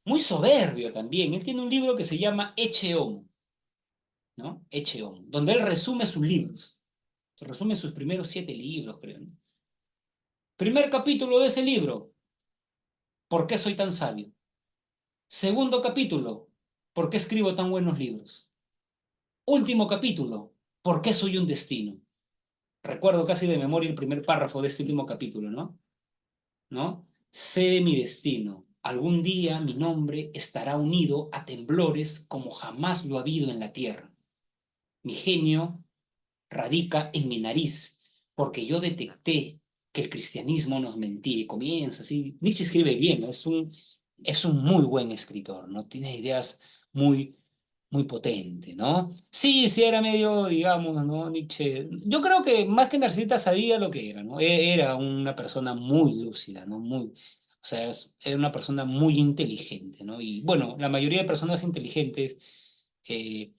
S1: Muy soberbio también. Él tiene un libro que se llama Ecce Homo, ¿no? Ecce Homo, donde él resume sus libros. Se resume sus primeros 7 libros, creo, ¿no? Primer capítulo de ese libro, ¿por qué soy tan sabio? Segundo capítulo, ¿por qué escribo tan buenos libros? Último capítulo, ¿por qué soy un destino? Recuerdo casi de memoria el primer párrafo de este último capítulo, ¿no? ¿No? Sé de mi destino. Algún día mi nombre estará unido a temblores como jamás lo ha habido en la tierra. Mi genio radica en mi nariz, porque yo detecté que el cristianismo nos mentía. Y comienza así. Nietzsche escribe bien, ¿no? Es un muy buen escritor, ¿no? Tiene ideas muy, muy potentes, ¿no? Sí, sí, era medio, digamos, ¿no? Nietzsche. Yo creo que más que narcisista sabía lo que era, ¿no? Era una persona muy lúcida, ¿no? O sea, era una persona muy inteligente, ¿no? Y bueno, la mayoría de personas inteligentes eh,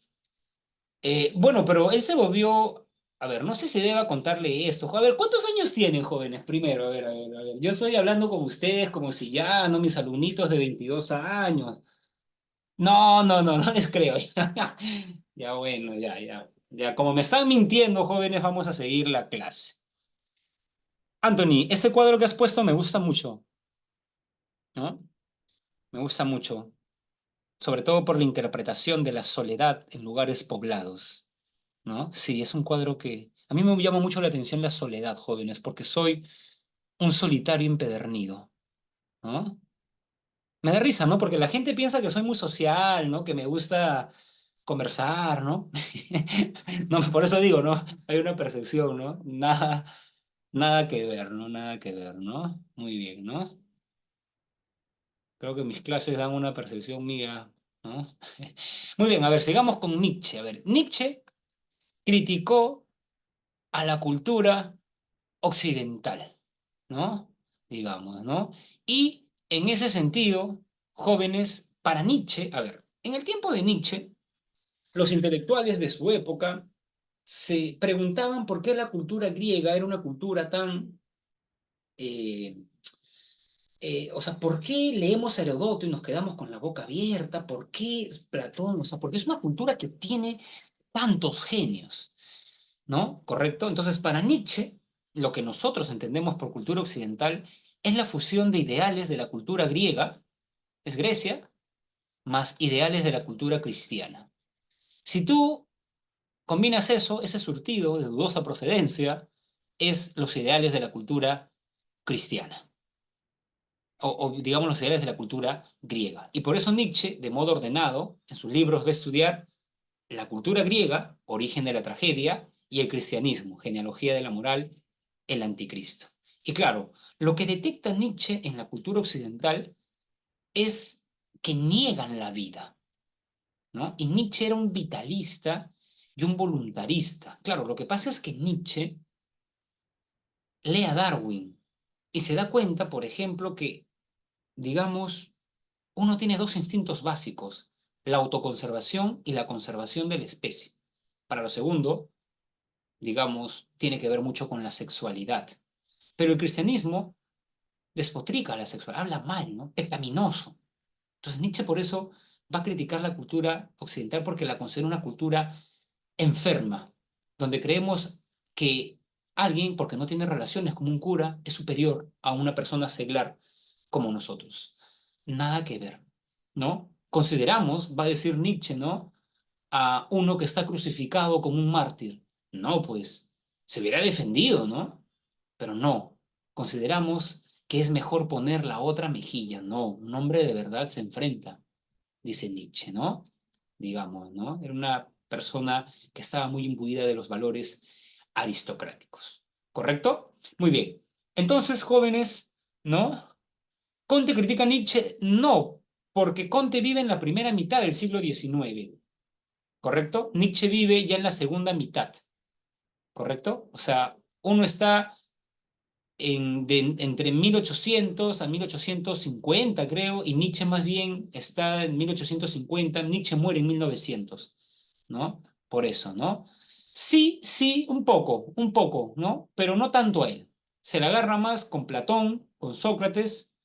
S1: bueno, pero él se volvió, a ver, no sé si deba contarle esto. A ver, ¿cuántos años tienen, jóvenes? Primero, a ver. Yo estoy hablando con ustedes como si ya, ¿no? Mis alumnitos de 22 años. No, no, no, no les creo. Ya, bueno, ya. Ya, como me están mintiendo, jóvenes, vamos a seguir la clase. Anthony, ese cuadro que has puesto me gusta mucho, ¿no? Me gusta mucho, sobre todo por la interpretación de la soledad en lugares poblados. ¿No? Sí, es un cuadro que a mí me llama mucho la atención la soledad, jóvenes, porque soy un solitario empedernido, ¿no? Me da risa, ¿no? Porque la gente piensa que soy muy social, ¿no? Que me gusta conversar, ¿no? No, por eso digo, ¿no? Hay una percepción, ¿no? Nada que ver, ¿no? Nada que ver, ¿no? Muy bien, ¿no? Creo que mis clases dan una percepción mía, ¿no? Muy bien, a ver, sigamos con Nietzsche. A ver, Nietzsche criticó a la cultura occidental, ¿no? Digamos, ¿no? Y en ese sentido, jóvenes, para Nietzsche, a ver, en el tiempo de Nietzsche, los intelectuales de su época se preguntaban por qué la cultura griega era una cultura tan, eh, o sea, ¿por qué leemos a Herodoto y nos quedamos con la boca abierta? ¿Por qué Platón? O sea, porque es una cultura que tiene tantos genios. ¿No? ¿Correcto? Entonces, para Nietzsche, lo que nosotros entendemos por cultura occidental es la fusión de ideales de la cultura griega, es Grecia, más ideales de la cultura cristiana. Si tú combinas eso, ese surtido de dudosa procedencia, es los ideales de la cultura cristiana, o digamos los ideales de la cultura griega. Y por eso Nietzsche, de modo ordenado, en sus libros va a estudiar la cultura griega, origen de la tragedia, y el cristianismo, genealogía de la moral, el anticristo. Y claro, lo que detecta Nietzsche en la cultura occidental es que niegan la vida, ¿no? Y Nietzsche era un vitalista y un voluntarista. Claro, lo que pasa es que Nietzsche lee a Darwin y se da cuenta, por ejemplo, que, digamos, uno tiene dos instintos básicos, la autoconservación y la conservación de la especie. Para lo segundo, digamos, tiene que ver mucho con la sexualidad. Pero el cristianismo despotrica la sexualidad, habla mal, ¿no? Pecaminoso. Entonces Nietzsche por eso va a criticar la cultura occidental porque la considera una cultura enferma, donde creemos que alguien, porque no tiene relaciones como un cura, es superior a una persona seglar como nosotros. Nada que ver, ¿no? Consideramos, va a decir Nietzsche, ¿no? A uno que está crucificado como un mártir. No, pues, se hubiera defendido, ¿no? Pero no, consideramos que es mejor poner la otra mejilla. No, un hombre de verdad se enfrenta, dice Nietzsche, ¿no? Digamos, ¿no? Era una persona que estaba muy imbuida de los valores aristocráticos. ¿Correcto? Muy bien. Entonces, jóvenes, ¿no? ¿Conte critica a Nietzsche? No, porque Conte vive en la primera mitad del siglo XIX, ¿correcto? Nietzsche vive ya en la segunda mitad, ¿correcto? O sea, uno está entre 1800 a 1850, creo, y Nietzsche más bien está en 1850, Nietzsche muere en 1900, ¿no? Por eso, ¿no? Sí, sí, un poco, ¿no? Pero no tanto a él. Se la agarra más con Platón, con Sócrates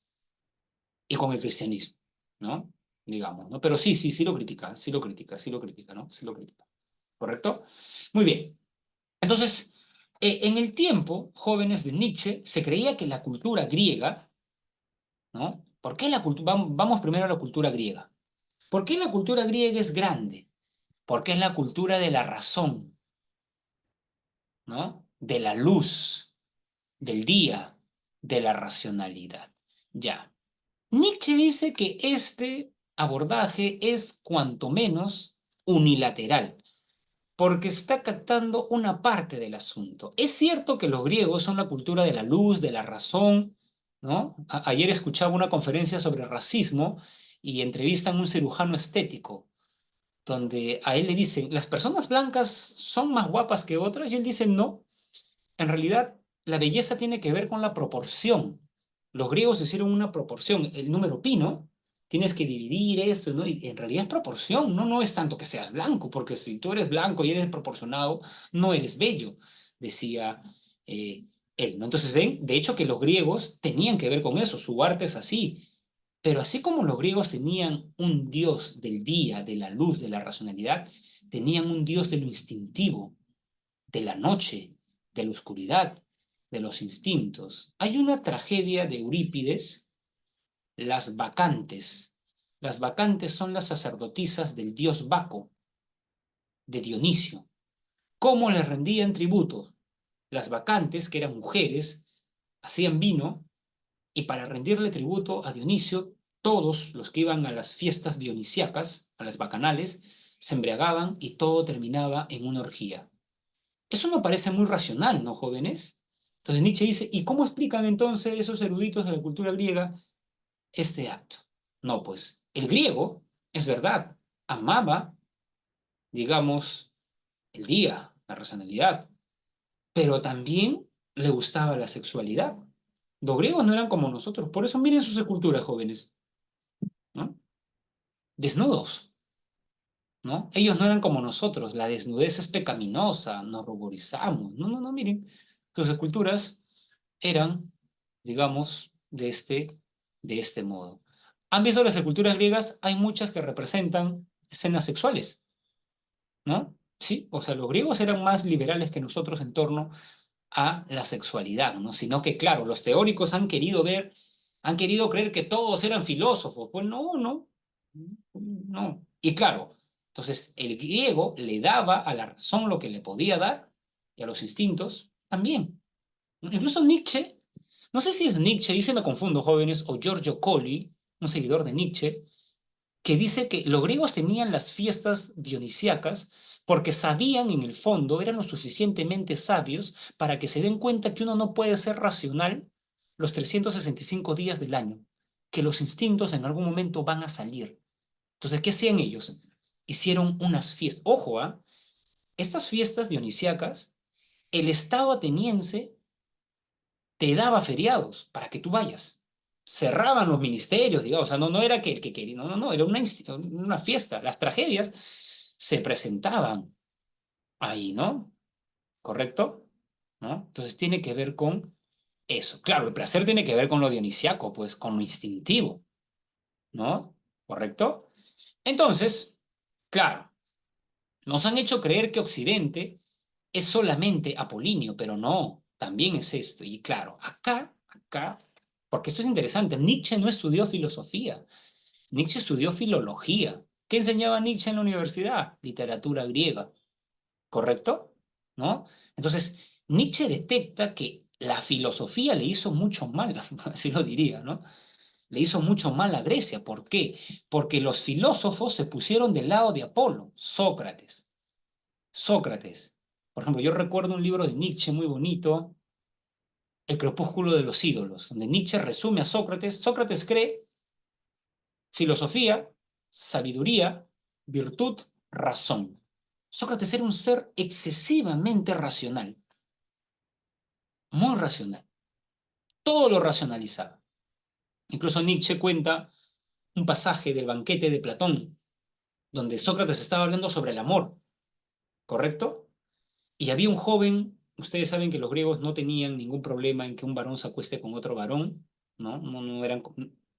S1: y con el cristianismo, ¿no? Digamos, ¿no? Pero sí, sí, sí lo critica, sí lo critica, sí lo critica, ¿no? Sí lo critica. ¿Correcto? Muy bien. Entonces, en el tiempo, jóvenes de Nietzsche, se creía que la cultura griega, ¿no? ¿Por qué la cultura? Vamos primero a la cultura griega. ¿Por qué la cultura griega es grande? Porque es la cultura de la razón, ¿no? De la luz, del día, de la racionalidad. Ya. Nietzsche dice que este abordaje es cuanto menos unilateral, porque está captando una parte del asunto. Es cierto que los griegos son la cultura de la luz, de la razón, ¿no? Ayer escuchaba una conferencia sobre racismo y entrevistan a un cirujano estético, donde a él le dicen, ¿las personas blancas son más guapas que otras? Y él dice, no, en realidad la belleza tiene que ver con la proporción. Los griegos hicieron una proporción, el número pi, ¿no? Tienes que dividir esto, ¿no? Y en realidad es proporción, ¿no? No es tanto que seas blanco, porque si tú eres blanco y eres proporcionado, no eres bello, decía eh, él, ¿no? Entonces ven, de hecho que los griegos tenían que ver con eso, su arte es así. Pero así como los griegos tenían un dios del día, de la luz, de la racionalidad, tenían un dios de lo instintivo, de la noche, de la oscuridad, de los instintos. Hay una tragedia de Eurípides, Las Bacantes. Las Bacantes son las sacerdotisas del dios Baco, de Dionisio. ¿Cómo le rendían tributo? Las Bacantes, que eran mujeres, hacían vino y para rendirle tributo a Dionisio, todos los que iban a las fiestas dionisíacas, a las bacanales, se embriagaban y todo terminaba en una orgía. Eso no parece muy racional, ¿no, jóvenes? Entonces Nietzsche dice, ¿y cómo explican entonces esos eruditos de la cultura griega este acto? No, pues el griego, es verdad, amaba, digamos, el día, la racionalidad, pero también le gustaba la sexualidad. Los griegos no eran como nosotros, por eso miren sus esculturas, jóvenes, ¿no? Desnudos, ¿no? Ellos no eran como nosotros, la desnudez es pecaminosa, nos ruborizamos. No, no, no, miren, sus esculturas eran, digamos, de este modo. ¿Han visto las esculturas griegas? Hay muchas que representan escenas sexuales, ¿no? Sí, o sea, los griegos eran más liberales que nosotros en torno a la sexualidad, ¿no? Sino que, claro, los teóricos han querido ver, han querido creer que todos eran filósofos. Pues no, no, no. Y claro, entonces el griego le daba a la razón lo que le podía dar y a los instintos también. Incluso Nietzsche, no sé si es Nietzsche, y se me confundo, jóvenes, o Giorgio Colli, un seguidor de Nietzsche, que dice que los griegos tenían las fiestas dionisíacas porque sabían en el fondo, eran lo suficientemente sabios para que se den cuenta que uno no puede ser racional los 365 días del año, que los instintos en algún momento van a salir. Entonces, ¿qué hacían ellos? Hicieron unas fiestas. Ojo, ¿ah? Estas fiestas dionisíacas, el Estado ateniense te daba feriados para que tú vayas. cerraban los ministerios, digamos, o sea, no era que el que quería, no, era una fiesta. Las tragedias se presentaban ahí, ¿no? ¿Correcto? ¿No? Entonces tiene que ver con eso. Claro, el placer tiene que ver con lo dionisiaco, pues con lo instintivo, ¿no? ¿Correcto? Entonces, claro, nos han hecho creer que Occidente es solamente apolíneo, pero no, también es esto. Y claro, acá, porque esto es interesante, Nietzsche no estudió filosofía, Nietzsche estudió filología. ¿Qué enseñaba Nietzsche en la universidad? Literatura griega, ¿correcto? ¿No? Entonces, Nietzsche detecta que la filosofía le hizo mucho mal, así lo diría, ¿no? Le hizo mucho mal a Grecia. ¿Por qué? Porque los filósofos se pusieron del lado de Apolo, Sócrates. Sócrates. Por ejemplo, yo recuerdo un libro de Nietzsche muy bonito, El crepúsculo de los ídolos, donde Nietzsche resume a Sócrates. Sócrates cree filosofía, sabiduría, virtud, razón. Sócrates era un ser excesivamente racional, muy racional. Todo lo racionalizaba. Incluso Nietzsche cuenta un pasaje del banquete de Platón, donde Sócrates estaba hablando sobre el amor, ¿correcto? Y había un joven, ustedes saben que los griegos no tenían ningún problema en que un varón se acueste con otro varón, ¿no? No eran,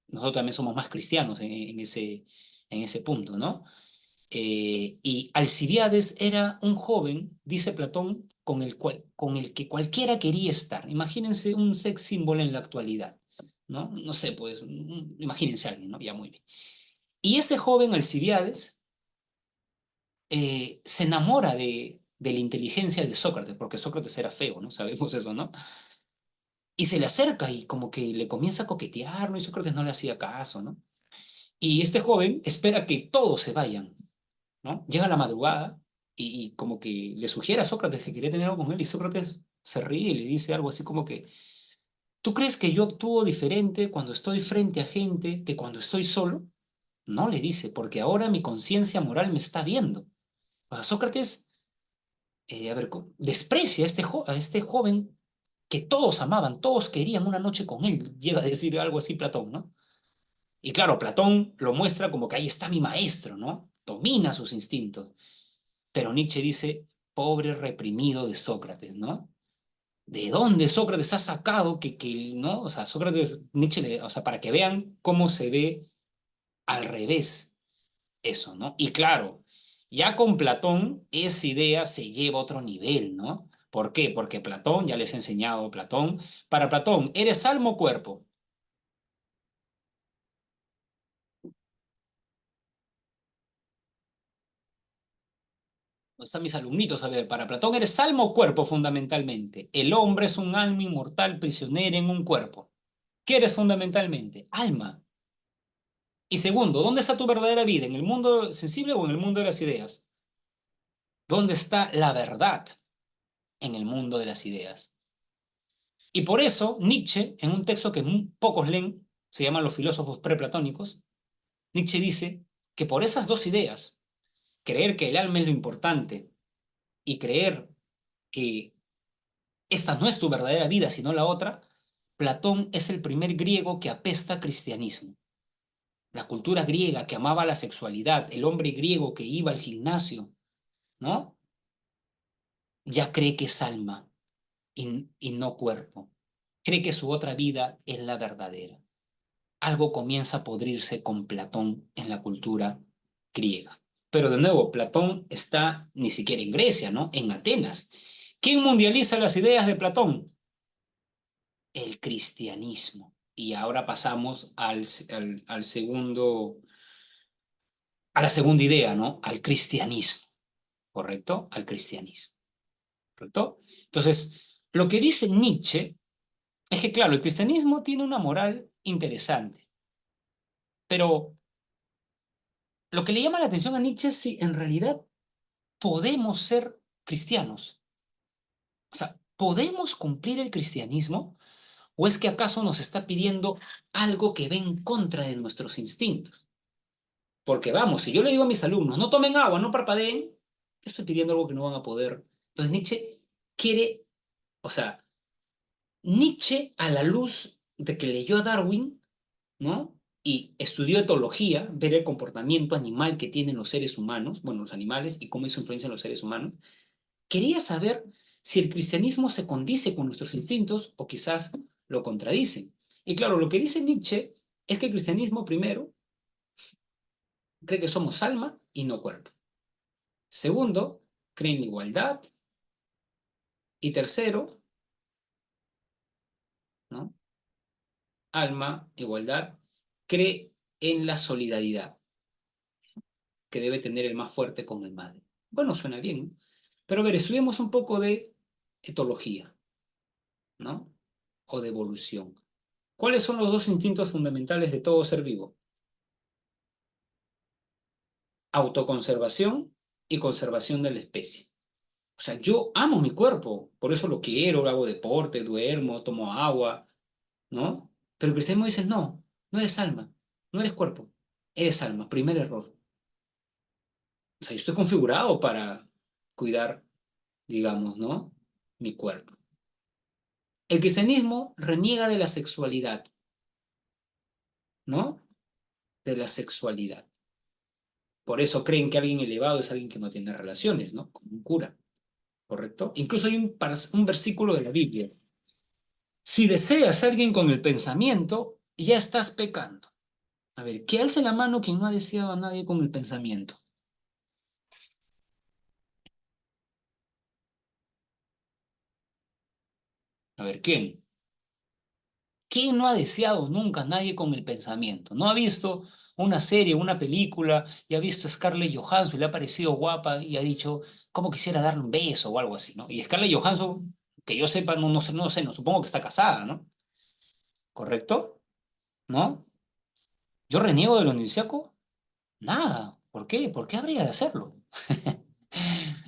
S1: nosotros también somos más cristianos en ese punto, ¿no? Y Alcibiades era un joven, dice Platón, con el que cualquiera quería estar. Imagínense un sex symbol en la actualidad, ¿no? No sé, pues, imagínense a alguien, ¿no? Ya muy bien. Y ese joven Alcibiades se enamora de la inteligencia de Sócrates, porque Sócrates era feo, ¿no? Sabemos eso, ¿no? Y se le acerca y como que le comienza a coquetear, ¿no? Y Sócrates no le hacía caso, ¿no? Y este joven espera que todos se vayan, ¿no? Llega la madrugada y como que le sugiere a Sócrates que quería tener algo con él y Sócrates se ríe y le dice algo así como que, ¿tú crees que yo actúo diferente cuando estoy frente a gente que cuando estoy solo? No, le dice, porque ahora mi conciencia moral me está viendo. O sea, Sócrates a ver, desprecia a a este joven que todos amaban, todos querían una noche con él. Llega a decir algo así Platón, ¿no? Y claro, Platón lo muestra como que ahí está mi maestro, ¿no? Domina sus instintos. Pero Nietzsche dice, pobre reprimido de Sócrates, ¿no? ¿De dónde Sócrates ha sacado no? O sea, Sócrates, Nietzsche, o sea, para que vean cómo se ve al revés eso, ¿no? Y claro, ya con Platón esa idea se lleva a otro nivel, ¿no? ¿Por qué? Porque Platón, ya les he enseñado Platón, para Platón, ¿eres alma o cuerpo? ¿Dónde están mis alumnitos? A ver, para Platón, ¿eres alma o cuerpo fundamentalmente? El hombre es un alma inmortal prisionera en un cuerpo. ¿Qué eres fundamentalmente? Alma. Y segundo, ¿dónde está tu verdadera vida? ¿En el mundo sensible o en el mundo de las ideas? ¿Dónde está la verdad? En el mundo de las ideas. Y por eso Nietzsche, en un texto que pocos leen, se llama Los filósofos preplatónicos, Nietzsche dice que por esas dos ideas, creer que el alma es lo importante y creer que esta no es tu verdadera vida, sino la otra, Platón es el primer griego que apesta cristianismo. La cultura griega que amaba la sexualidad, el hombre griego que iba al gimnasio, ¿no? Ya cree que es alma y no cuerpo. Cree que su otra vida es la verdadera. Algo comienza a podrirse con Platón en la cultura griega. Pero de nuevo, Platón está ni siquiera en Grecia, ¿no? En Atenas. ¿Quién mundializa las ideas de Platón? El cristianismo. Y ahora pasamos al segundo, a la segunda idea, ¿no? Al cristianismo, ¿correcto? Al cristianismo, ¿correcto? Entonces, lo que dice Nietzsche es que, claro, el cristianismo tiene una moral interesante, pero lo que le llama la atención a Nietzsche es si en realidad podemos ser cristianos. O sea, ¿podemos cumplir el cristianismo? ¿O es que acaso nos está pidiendo algo que ve en contra de nuestros instintos? Porque vamos, si yo le digo a mis alumnos, no tomen agua, no parpadeen, yo estoy pidiendo algo que no van a poder. Entonces Nietzsche quiere, o sea, Nietzsche a la luz de que leyó a Darwin, ¿no? Y estudió etología, ver el comportamiento animal que tienen los seres humanos, bueno, los animales, y cómo eso influencia en los seres humanos. Quería saber si el cristianismo se condice con nuestros instintos o quizás lo contradice. Y claro, lo que dice Nietzsche es que el cristianismo, primero, cree que somos alma y no cuerpo. Segundo, cree en la igualdad. Y tercero, ¿no? Alma, igualdad, cree en la solidaridad que debe tener el más fuerte con el más débil. Bueno, suena bien, ¿no? Pero a ver, estudiemos un poco de etología, ¿no? O de evolución. ¿Cuáles son los dos instintos fundamentales de todo ser vivo? Autoconservación y conservación de la especie. O sea, yo amo mi cuerpo, por eso lo quiero, hago deporte, duermo, tomo agua, ¿no? Pero el cristianismo dice, no, no eres alma, no eres cuerpo, eres alma, primer error. O sea, yo estoy configurado para cuidar, digamos, ¿no? Mi cuerpo. El cristianismo reniega de la sexualidad, ¿no? De la sexualidad. Por eso creen que alguien elevado es alguien que no tiene relaciones, ¿no? Como un cura, ¿correcto? Incluso hay un versículo de la Biblia. Si deseas a alguien con el pensamiento, ya estás pecando. A ver, que alce la mano quien no ha deseado a nadie con el pensamiento. A ver, ¿quién? ¿Quién no ha deseado nunca a nadie con el pensamiento? ¿No ha visto una serie, una película y ha visto a Scarlett Johansson y le ha parecido guapa y ha dicho, cómo quisiera darle un beso o algo así, ¿no? Y Scarlett Johansson, que yo sepa, no sé, no supongo que está casada, ¿no? ¿Correcto? ¿No? ¿Yo reniego de lo iniciaco? Nada. ¿Por qué? ¿Por qué habría de hacerlo?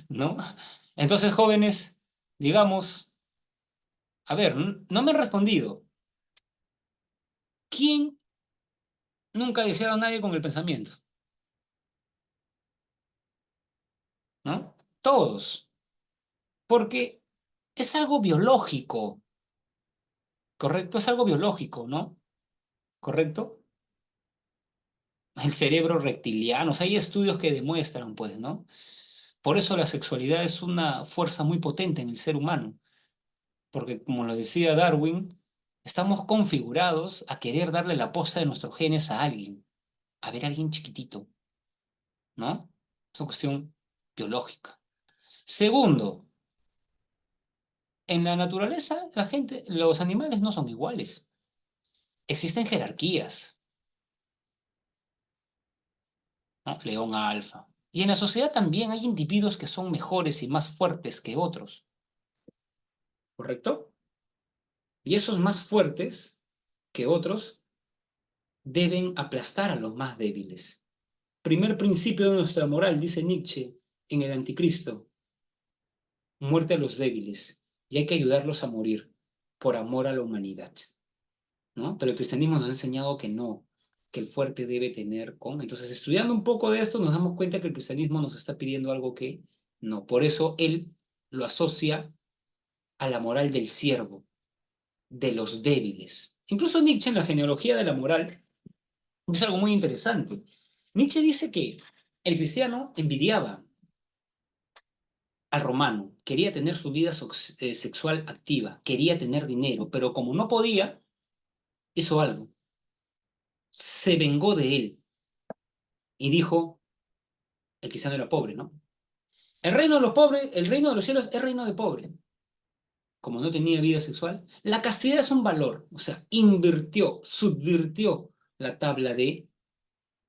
S1: ¿No? Entonces, jóvenes, digamos, a ver, no me han respondido. ¿Quién nunca ha deseado a nadie con el pensamiento? ¿No? Todos. Porque es algo biológico, ¿correcto? Es algo biológico, ¿no? ¿Correcto? El cerebro reptiliano, o sea, hay estudios que demuestran, pues, ¿no? Por eso la sexualidad es una fuerza muy potente en el ser humano, porque como lo decía Darwin, estamos configurados a querer darle la posta de nuestros genes a alguien, a ver a alguien chiquitito, ¿no? Es una cuestión biológica. Segundo, en la naturaleza, la gente, los animales no son iguales. Existen jerarquías, ¿no? León alfa. Y en la sociedad también hay individuos que son mejores y más fuertes que otros, ¿correcto? Y esos más fuertes que otros deben aplastar a los más débiles. Primer principio de nuestra moral, dice Nietzsche en El Anticristo, muerte a los débiles, y hay que ayudarlos a morir por amor a la humanidad, ¿no? Pero el cristianismo nos ha enseñado que no, que el fuerte debe tener con. Entonces, estudiando un poco de esto, nos damos cuenta que el cristianismo nos está pidiendo algo que no. Por eso él lo asocia a la moral del siervo, de los débiles. Incluso Nietzsche en la genealogía de la moral dice algo muy interesante. Nietzsche dice que el cristiano envidiaba al romano, quería tener su vida sexual activa, quería tener dinero, pero como no podía, hizo algo. Se vengó de él y dijo, el cristiano era pobre, ¿no? El reino de los pobres, el reino de los cielos es reino de pobres. Como no tenía vida sexual, la castidad es un valor, o sea, invirtió, subvirtió la tabla de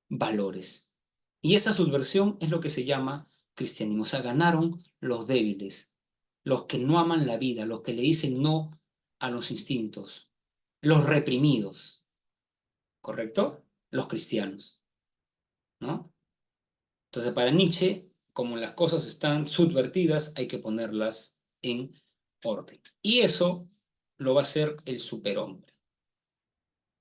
S1: valores. Y esa subversión es lo que se llama cristianismo. O sea, ganaron los débiles, los que no aman la vida, los que le dicen no a los instintos, los reprimidos, ¿correcto? Los cristianos, ¿no? Entonces, para Nietzsche, como las cosas están subvertidas, hay que ponerlas en orden. Y eso lo va a hacer el superhombre.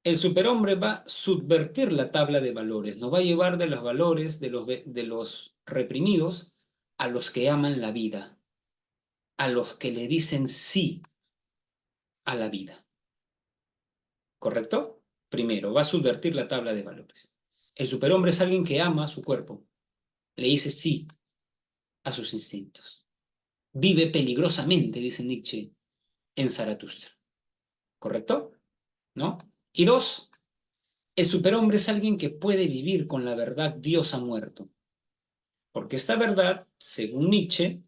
S1: El superhombre va a subvertir la tabla de valores, nos va a llevar de los valores de los reprimidos a los que aman la vida, a los que le dicen sí a la vida. ¿Correcto? Primero, va a subvertir la tabla de valores. El superhombre es alguien que ama su cuerpo, le dice sí a sus instintos. Vive peligrosamente, dice Nietzsche, en Zaratustra. ¿Correcto? ¿No? Y dos, el superhombre es alguien que puede vivir con la verdad Dios ha muerto. Porque esta verdad, según Nietzsche,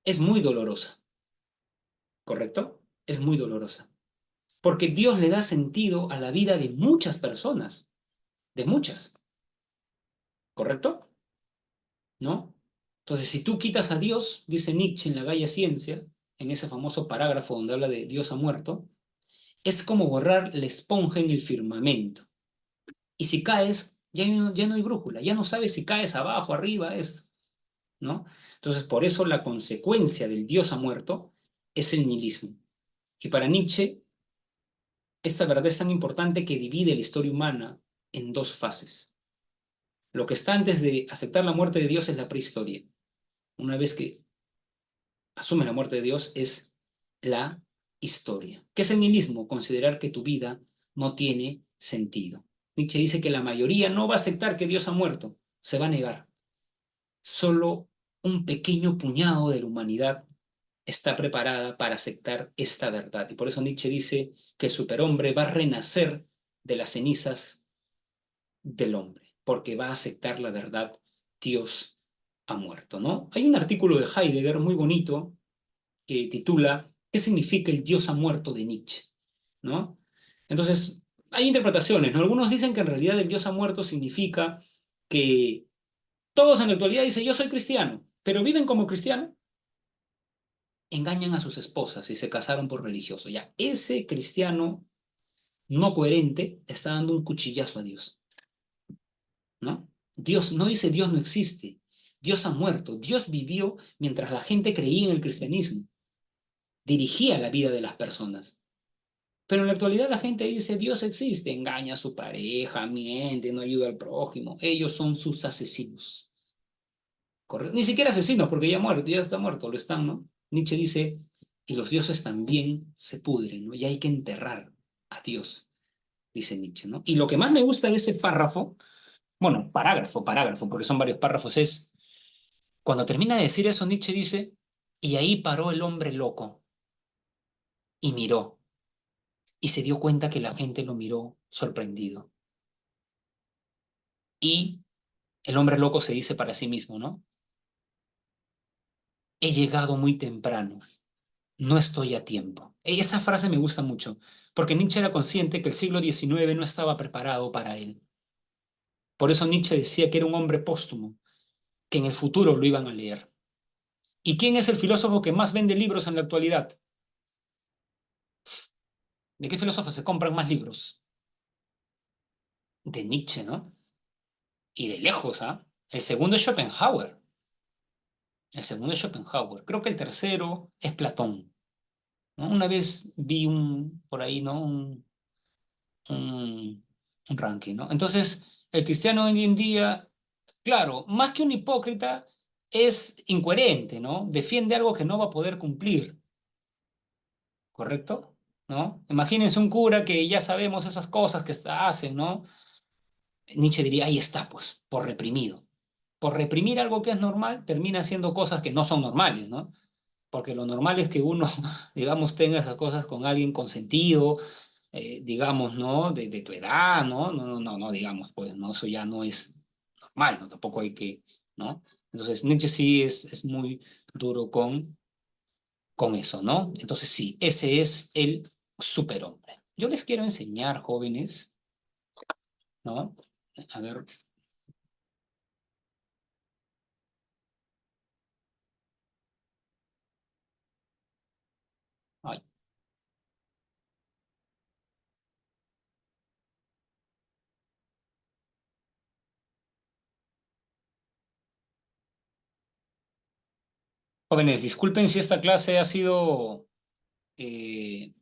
S1: es muy dolorosa. ¿Correcto? Es muy dolorosa. Porque Dios le da sentido a la vida de muchas personas, de muchas. ¿Correcto? ¿No? Entonces, si tú quitas a Dios, dice Nietzsche en La Gaia Ciencia, en ese famoso parágrafo donde habla de Dios ha muerto, es como borrar la esponja en el firmamento. Y si caes, ya no hay brújula, ya no sabes si caes abajo, arriba, es, ¿no? Entonces, por eso la consecuencia del Dios ha muerto es el nihilismo. Y para Nietzsche, esta verdad es tan importante que divide la historia humana en dos fases. Lo que está antes de aceptar la muerte de Dios es la prehistoria. Una vez que asume la muerte de Dios es la historia. ¿Qué es el nihilismo? Considerar que tu vida no tiene sentido. Nietzsche dice que la mayoría no va a aceptar que Dios ha muerto, se va a negar. Solo un pequeño puñado de la humanidad está preparada para aceptar esta verdad. Y por eso Nietzsche dice que el superhombre va a renacer de las cenizas del hombre, porque va a aceptar la verdad, Dios ha muerto, ¿no? Hay un artículo de Heidegger muy bonito que titula ¿Qué significa el Dios ha muerto de Nietzsche? ¿No? Entonces, hay interpretaciones, ¿no? Algunos dicen que en realidad el Dios ha muerto significa que todos en la actualidad dicen yo soy cristiano, pero viven como cristiano, engañan a sus esposas y se casaron por religioso. Ya, ese cristiano no coherente está dando un cuchillazo a Dios, ¿no? Dios no dice Dios no existe, Dios ha muerto, Dios vivió mientras la gente creía en el cristianismo, dirigía la vida de las personas. Pero en la actualidad la gente dice Dios existe, engaña a su pareja, miente, no ayuda al prójimo. Ellos son sus asesinos. ¿Correcto? Ni siquiera asesinos, porque ya muerto, ya está muerto, lo están, ¿no? Nietzsche dice, y los dioses también se pudren, ¿no? Y hay que enterrar a Dios, dice Nietzsche, ¿no? Y lo que más me gusta de ese párrafo, bueno, parágrafo, porque son varios párrafos, es cuando termina de decir eso, Nietzsche dice, y ahí paró el hombre loco y miró, y se dio cuenta que la gente lo miró sorprendido. Y el hombre loco se dice para sí mismo, ¿no? He llegado muy temprano, no estoy a tiempo. Esa frase me gusta mucho, porque Nietzsche era consciente que el siglo XIX no estaba preparado para él. Por eso Nietzsche decía que era un hombre póstumo, que en el futuro lo iban a leer. ¿Y quién es el filósofo que más vende libros en la actualidad? ¿De qué filósofo se compran más libros? De Nietzsche, ¿no? Y de lejos, ¿ah? El segundo es Schopenhauer. El segundo es Schopenhauer. Creo que el tercero es Platón, ¿no? Una vez vi por ahí, ¿no? Un, un ranking, ¿no? Entonces, el cristiano hoy en día, claro, más que un hipócrita, es incoherente, ¿no? Defiende algo que no va a poder cumplir, ¿correcto? ¿No? Imagínense un cura que ya sabemos esas cosas que hacen, ¿no? Nietzsche diría, ahí está, pues, por reprimido. Por reprimir algo que es normal, termina haciendo cosas que no son normales, ¿no? Porque lo normal es que uno, digamos, tenga esas cosas con alguien consentido, digamos, ¿no? De tu edad, ¿no? No, digamos, pues, ¿no? Eso ya no es normal, ¿no? Tampoco hay que, ¿no? Entonces, Nietzsche sí es muy duro con eso, ¿no? Entonces, sí, ese es el superhombre. Yo les quiero enseñar, jóvenes, ¿no? A ver, ay, jóvenes, disculpen si esta clase ha sido eh,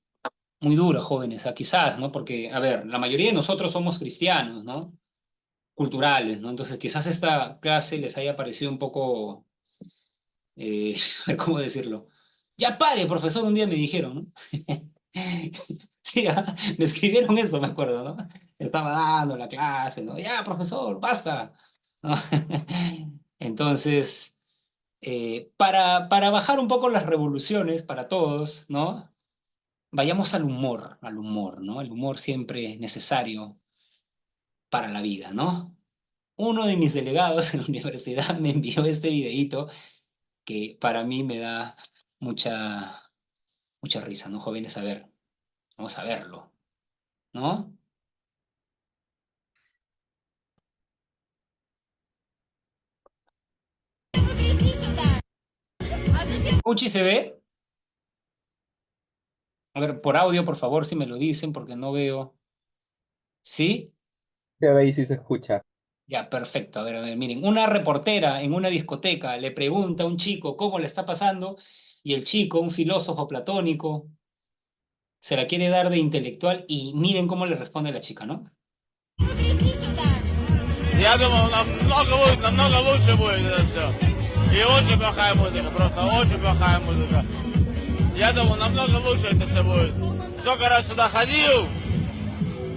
S1: muy dura, jóvenes, quizás, ¿no? Porque, a ver, la mayoría de nosotros somos cristianos, ¿no? Culturales, ¿no? Entonces, quizás esta clase les haya parecido un poco, ¿cómo decirlo? Ya pare, profesor, un día me dijeron, ¿no? Sí, me escribieron eso, me acuerdo, ¿no? Estaba dando la clase, ¿no? Ya, profesor, basta. ¿No? Entonces, para bajar un poco las revoluciones para todos, ¿no? Vayamos al humor, ¿no? El humor siempre es necesario para la vida, ¿no? Uno de mis delegados en la universidad me envió este videíto que para mí me da mucha risa, ¿no? Jóvenes, a ver, vamos a verlo, ¿no? ¿Escucha y se ve? A ver, por audio, por favor, si me lo dicen, porque no veo. ¿Sí?
S2: Se ve y sí se escucha.
S1: Ya, perfecto. A ver, miren. Una reportera en una discoteca le pregunta a un chico cómo le está pasando y el chico, un filósofo platónico, se la quiere dar de intelectual y miren cómo le responde la chica, ¿no?
S4: Я думал, намного лучше будет это все. И очень плохая музыка, просто очень плохая музыка. Я думал, намного лучше это все будет. Сколько раз сюда ходил,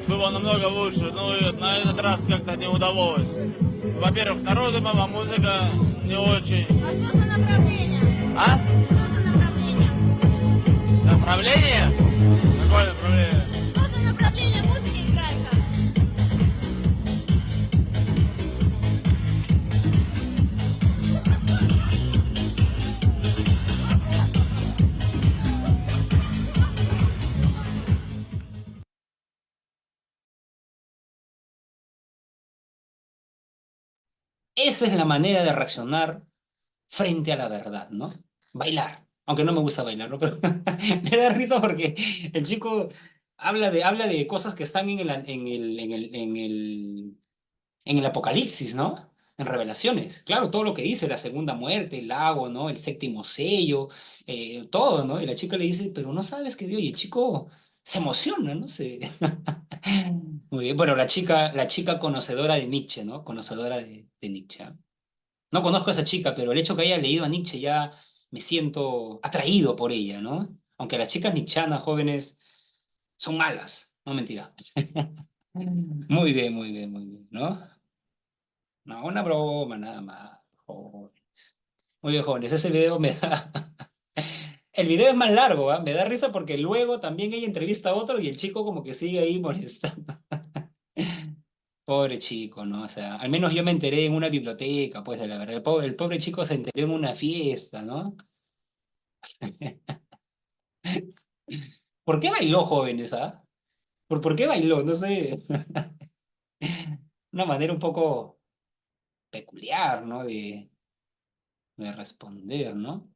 S4: было намного лучше, но на этот раз как-то не удалось. Во-первых, народу мало, музыка не очень.
S5: А что за направление?
S4: А?
S5: Что за направление?
S4: Направление? Какое направление?
S5: Что за направление музыки играет?
S1: Esa es la manera de reaccionar frente a la verdad, ¿no? Bailar. Aunque no me gusta bailar, ¿no? Pero me da risa porque el chico habla de cosas que están en el Apocalipsis, ¿no? En Revelaciones. Claro, todo lo que dice, la segunda muerte, el lago, ¿no? El séptimo sello, todo, ¿no? Y la chica le dice, pero no sabes que Dios, y el chico se emociona, ¿no? Muy bien. Bueno, la chica conocedora de Nietzsche, ¿no? Conocedora de Nietzsche. ¿Ah? No conozco a esa chica, pero el hecho que haya leído a Nietzsche ya me siento atraído por ella, ¿no? Aunque las chicas nietzschanas jóvenes son malas, no mentira. Muy bien, muy bien, muy bien, ¿no? No, una broma nada más, jóvenes. Muy bien, jóvenes, ese video me da... El video es más largo, ¿ah? Me da risa porque luego también ella entrevista a otro y el chico como que sigue ahí molestando. Pobre chico, ¿no? O sea, al menos yo me enteré en una biblioteca, pues, de la verdad. El pobre chico se enteró en una fiesta, ¿no? ¿Por qué bailó, jóvenes, ah? ¿Por qué bailó? No sé. Una manera un poco peculiar, ¿no? De responder, ¿no?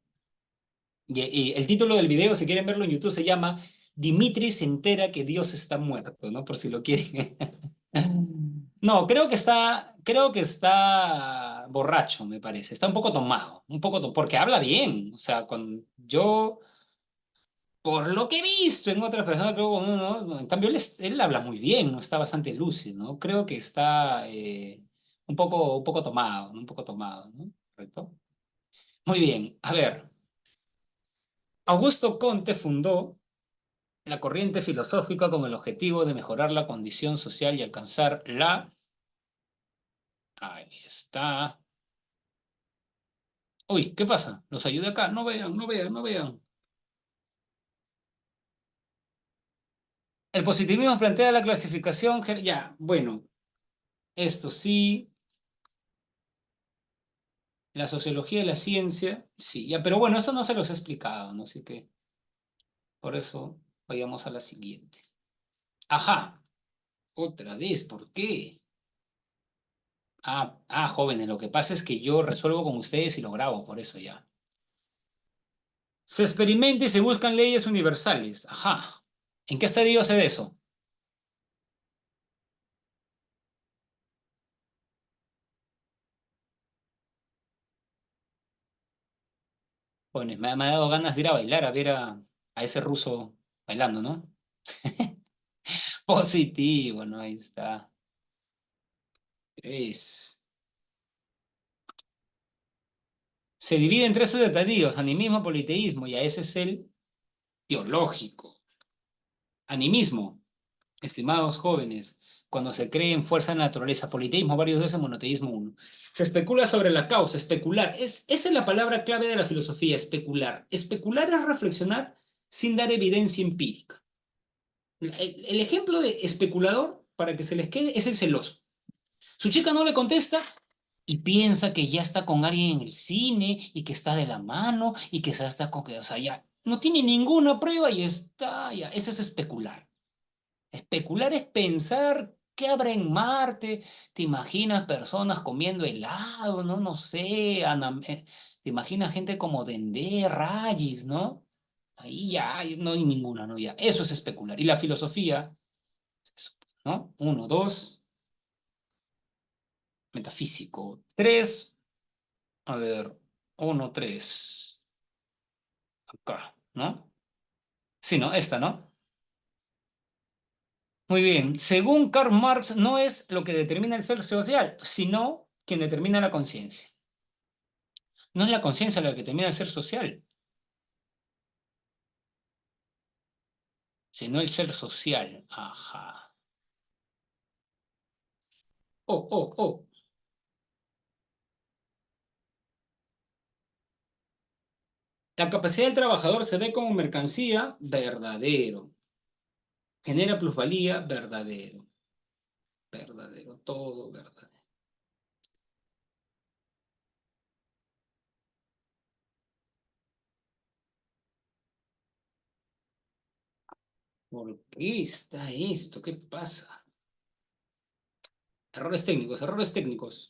S1: Y el título del video, si quieren verlo en YouTube, se llama Dimitri se entera que Dios está muerto, ¿no? Por si lo quieren. No, creo que está borracho, me parece. Está un poco tomado, porque habla bien. O sea, por lo que he visto en otras personas, creo que no, en cambio él habla muy bien, no está bastante lúcido, ¿no? Creo que está un poco tomado, ¿no? Un poco tomado, ¿no? ¿Correcto? Muy bien, a ver. Augusto Conte fundó la corriente filosófica con el objetivo de mejorar la condición social y alcanzar la... Ahí está. Uy, ¿qué pasa? Los ayudé acá. No vean, no vean, no vean. El positivismo plantea la clasificación... Ya, bueno, esto sí. La sociología de la ciencia, sí, ya, pero bueno, esto no se los he explicado, ¿no? Así que por eso vayamos a la siguiente. Ajá, otra vez, ¿por qué? Jóvenes, lo que pasa es que yo resuelvo con ustedes y lo grabo, por eso ya. Se experimenta y se buscan leyes universales. Ajá. ¿En qué estadio se de eso? Jóvenes, me ha dado ganas de ir a bailar, a ver a ese ruso bailando, ¿no? Positivo, ¿no? Ahí está. Tres. Se divide en tres estadios, animismo, politeísmo, y a ese es el teológico. Animismo, estimados jóvenes, cuando se cree en fuerza de la naturaleza, politeísmo varios veces, monoteísmo uno. Se especula sobre la causa, especular. Esa es la palabra clave de la filosofía, especular. Especular es reflexionar sin dar evidencia empírica. El ejemplo de especulador, para que se les quede, es el celoso. Su chica no le contesta y piensa que ya está con alguien en el cine y que está de la mano y que se está con... O sea, ya no tiene ninguna prueba y está ya. Eso es especular. Especular es pensar qué habrá en Marte. Te imaginas personas comiendo helado, ¿no? No sé. Te imaginas gente como Dendé, Rayis, ¿no? Ahí ya no hay ninguna, ¿no? Ya. Eso es especular. Y la filosofía, eso, ¿no? Uno, dos, metafísico. Tres, a ver, uno, tres. Acá, ¿no? Sí, ¿no? Esta, ¿no? Muy bien. Según Karl Marx, no es lo que determina el ser social, sino quien determina la conciencia. No es la conciencia la que determina el ser social, sino el ser social. Ajá. Oh, oh, oh. La capacidad del trabajador se ve como mercancía, verdadero. Genera plusvalía, verdadero. Verdadero, todo verdadero. ¿Por qué está esto? ¿Qué pasa? Errores técnicos, errores técnicos.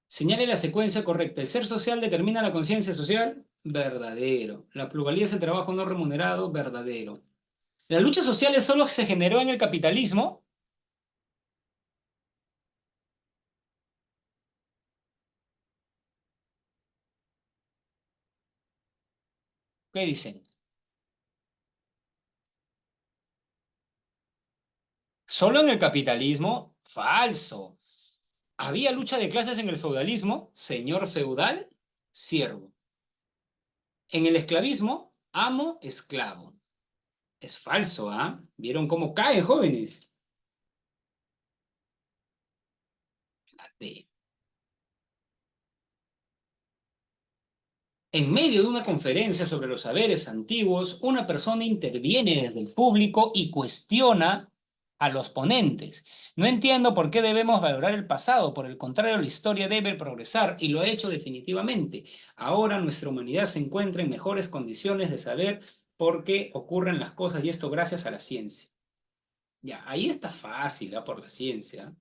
S1: Señale la secuencia correcta. El ser social determina la conciencia social, verdadero. La pluralidad es el trabajo no remunerado, verdadero. La lucha social solo se generó en el capitalismo. ¿Qué dicen? Solo en el capitalismo, falso. Había lucha de clases en el feudalismo, señor feudal, siervo. En el esclavismo, amo, esclavo. Es falso, ¿ah? ¿Vieron cómo caen, jóvenes? La D. En medio de una conferencia sobre los saberes antiguos, una persona interviene desde el público y cuestiona a los ponentes. No entiendo por qué debemos valorar el pasado, por el contrario, la historia debe progresar y lo ha hecho definitivamente. Ahora nuestra humanidad se encuentra en mejores condiciones de saber por qué ocurren las cosas y esto gracias a la ciencia. Ya, ahí está fácil, ¿ah? Por la ciencia.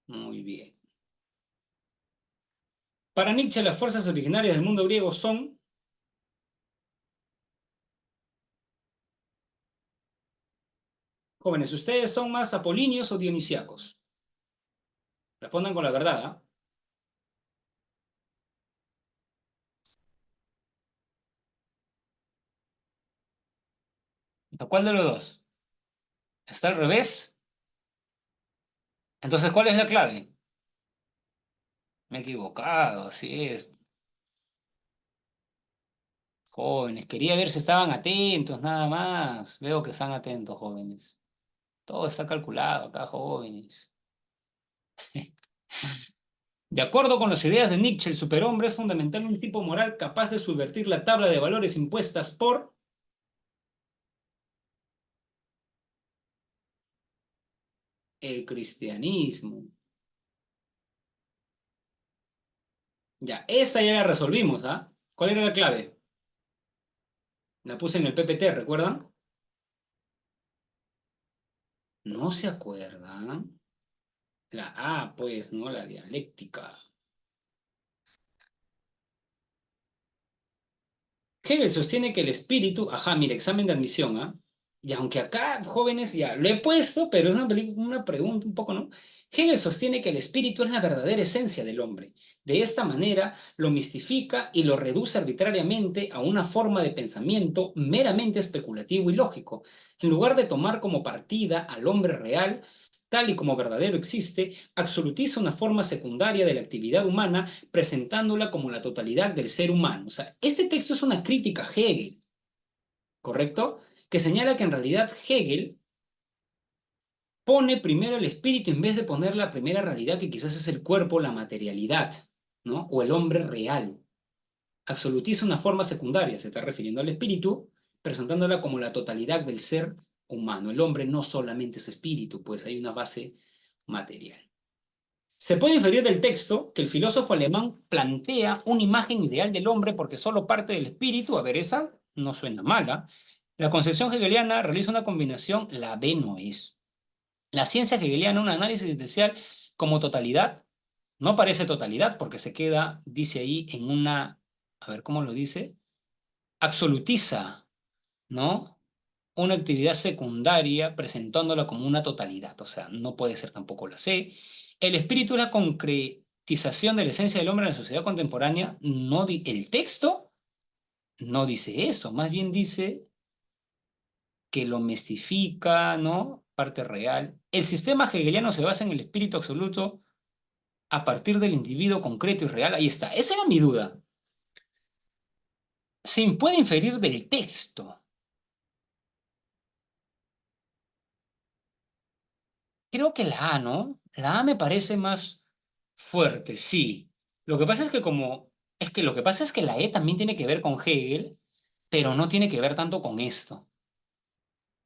S1: Muy bien. Para Nietzsche, las fuerzas originarias del mundo griego son... Jóvenes, ¿ustedes son más apolíneos o dionisíacos? Respondan con la verdad, ¿ah? ¿Cuál de los dos? ¿Está al revés? Entonces, ¿cuál es la clave? Me he equivocado, así es. Jóvenes, quería ver si estaban atentos, nada más. Veo que están atentos, jóvenes. Todo está calculado acá, jóvenes. De acuerdo con las ideas de Nietzsche, el superhombre es fundamentalmente un tipo moral capaz de subvertir la tabla de valores impuestas por el cristianismo. Ya, esta ya la resolvimos, ¿ah? ¿Cuál era la clave? La puse en el PPT, ¿recuerdan? ¿No se acuerdan? La A, pues, ¿no? La dialéctica. Hegel sostiene que el espíritu, ajá, mira, examen de admisión, ¿ah? Y aunque acá, jóvenes, ya lo he puesto, pero es una pregunta un poco, ¿no? Hegel sostiene que el espíritu es la verdadera esencia del hombre. De esta manera, lo mistifica y lo reduce arbitrariamente a una forma de pensamiento meramente especulativo y lógico. En lugar de tomar como partida al hombre real, tal y como verdadero existe, absolutiza una forma secundaria de la actividad humana, presentándola como la totalidad del ser humano. O sea, este texto es una crítica a Hegel, ¿correcto? que señala que en realidad Hegel pone primero el espíritu en vez de poner la primera realidad, que quizás es el cuerpo, la materialidad, ¿no? O el hombre real. Absolutiza una forma secundaria, se está refiriendo al espíritu, presentándola como la totalidad del ser humano. El hombre no solamente es espíritu, pues hay una base material. Se puede inferir del texto que el filósofo alemán plantea una imagen ideal del hombre porque solo parte del espíritu. A ver, esa no suena mala. La concepción hegeliana realiza una combinación, la B no es. La ciencia hegeliana, un análisis existencial como totalidad, no parece totalidad porque se queda, dice ahí, en una, a ver cómo lo dice, absolutiza, ¿no? Una actividad secundaria presentándola como una totalidad, o sea, no puede ser tampoco la C. El espíritu es la concretización de la esencia del hombre en la sociedad contemporánea. No el texto no dice eso, más bien dice que lo mistifica, ¿no? Parte real. El sistema hegeliano se basa en el espíritu absoluto a partir del individuo concreto y real. Ahí está. Esa era mi duda. Se puede inferir del texto. Creo que la A, ¿no? La A me parece más fuerte, sí. Lo que pasa es que lo que pasa es que la E también tiene que ver con Hegel, pero no tiene que ver tanto con esto.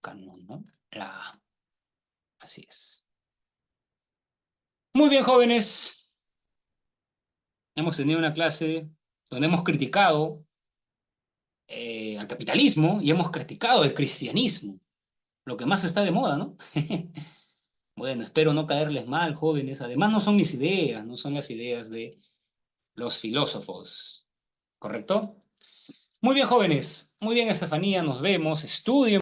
S1: Canon, ¿no? La A. Así es. Muy bien, jóvenes. Hemos tenido una clase donde hemos criticado al capitalismo y hemos criticado el cristianismo, lo que más está de moda, ¿no? Bueno, espero no caerles mal, jóvenes. Además, no son mis ideas, no son las ideas de los filósofos, ¿correcto? Muy bien, jóvenes. Muy bien, Estefanía. Nos vemos. Estudio.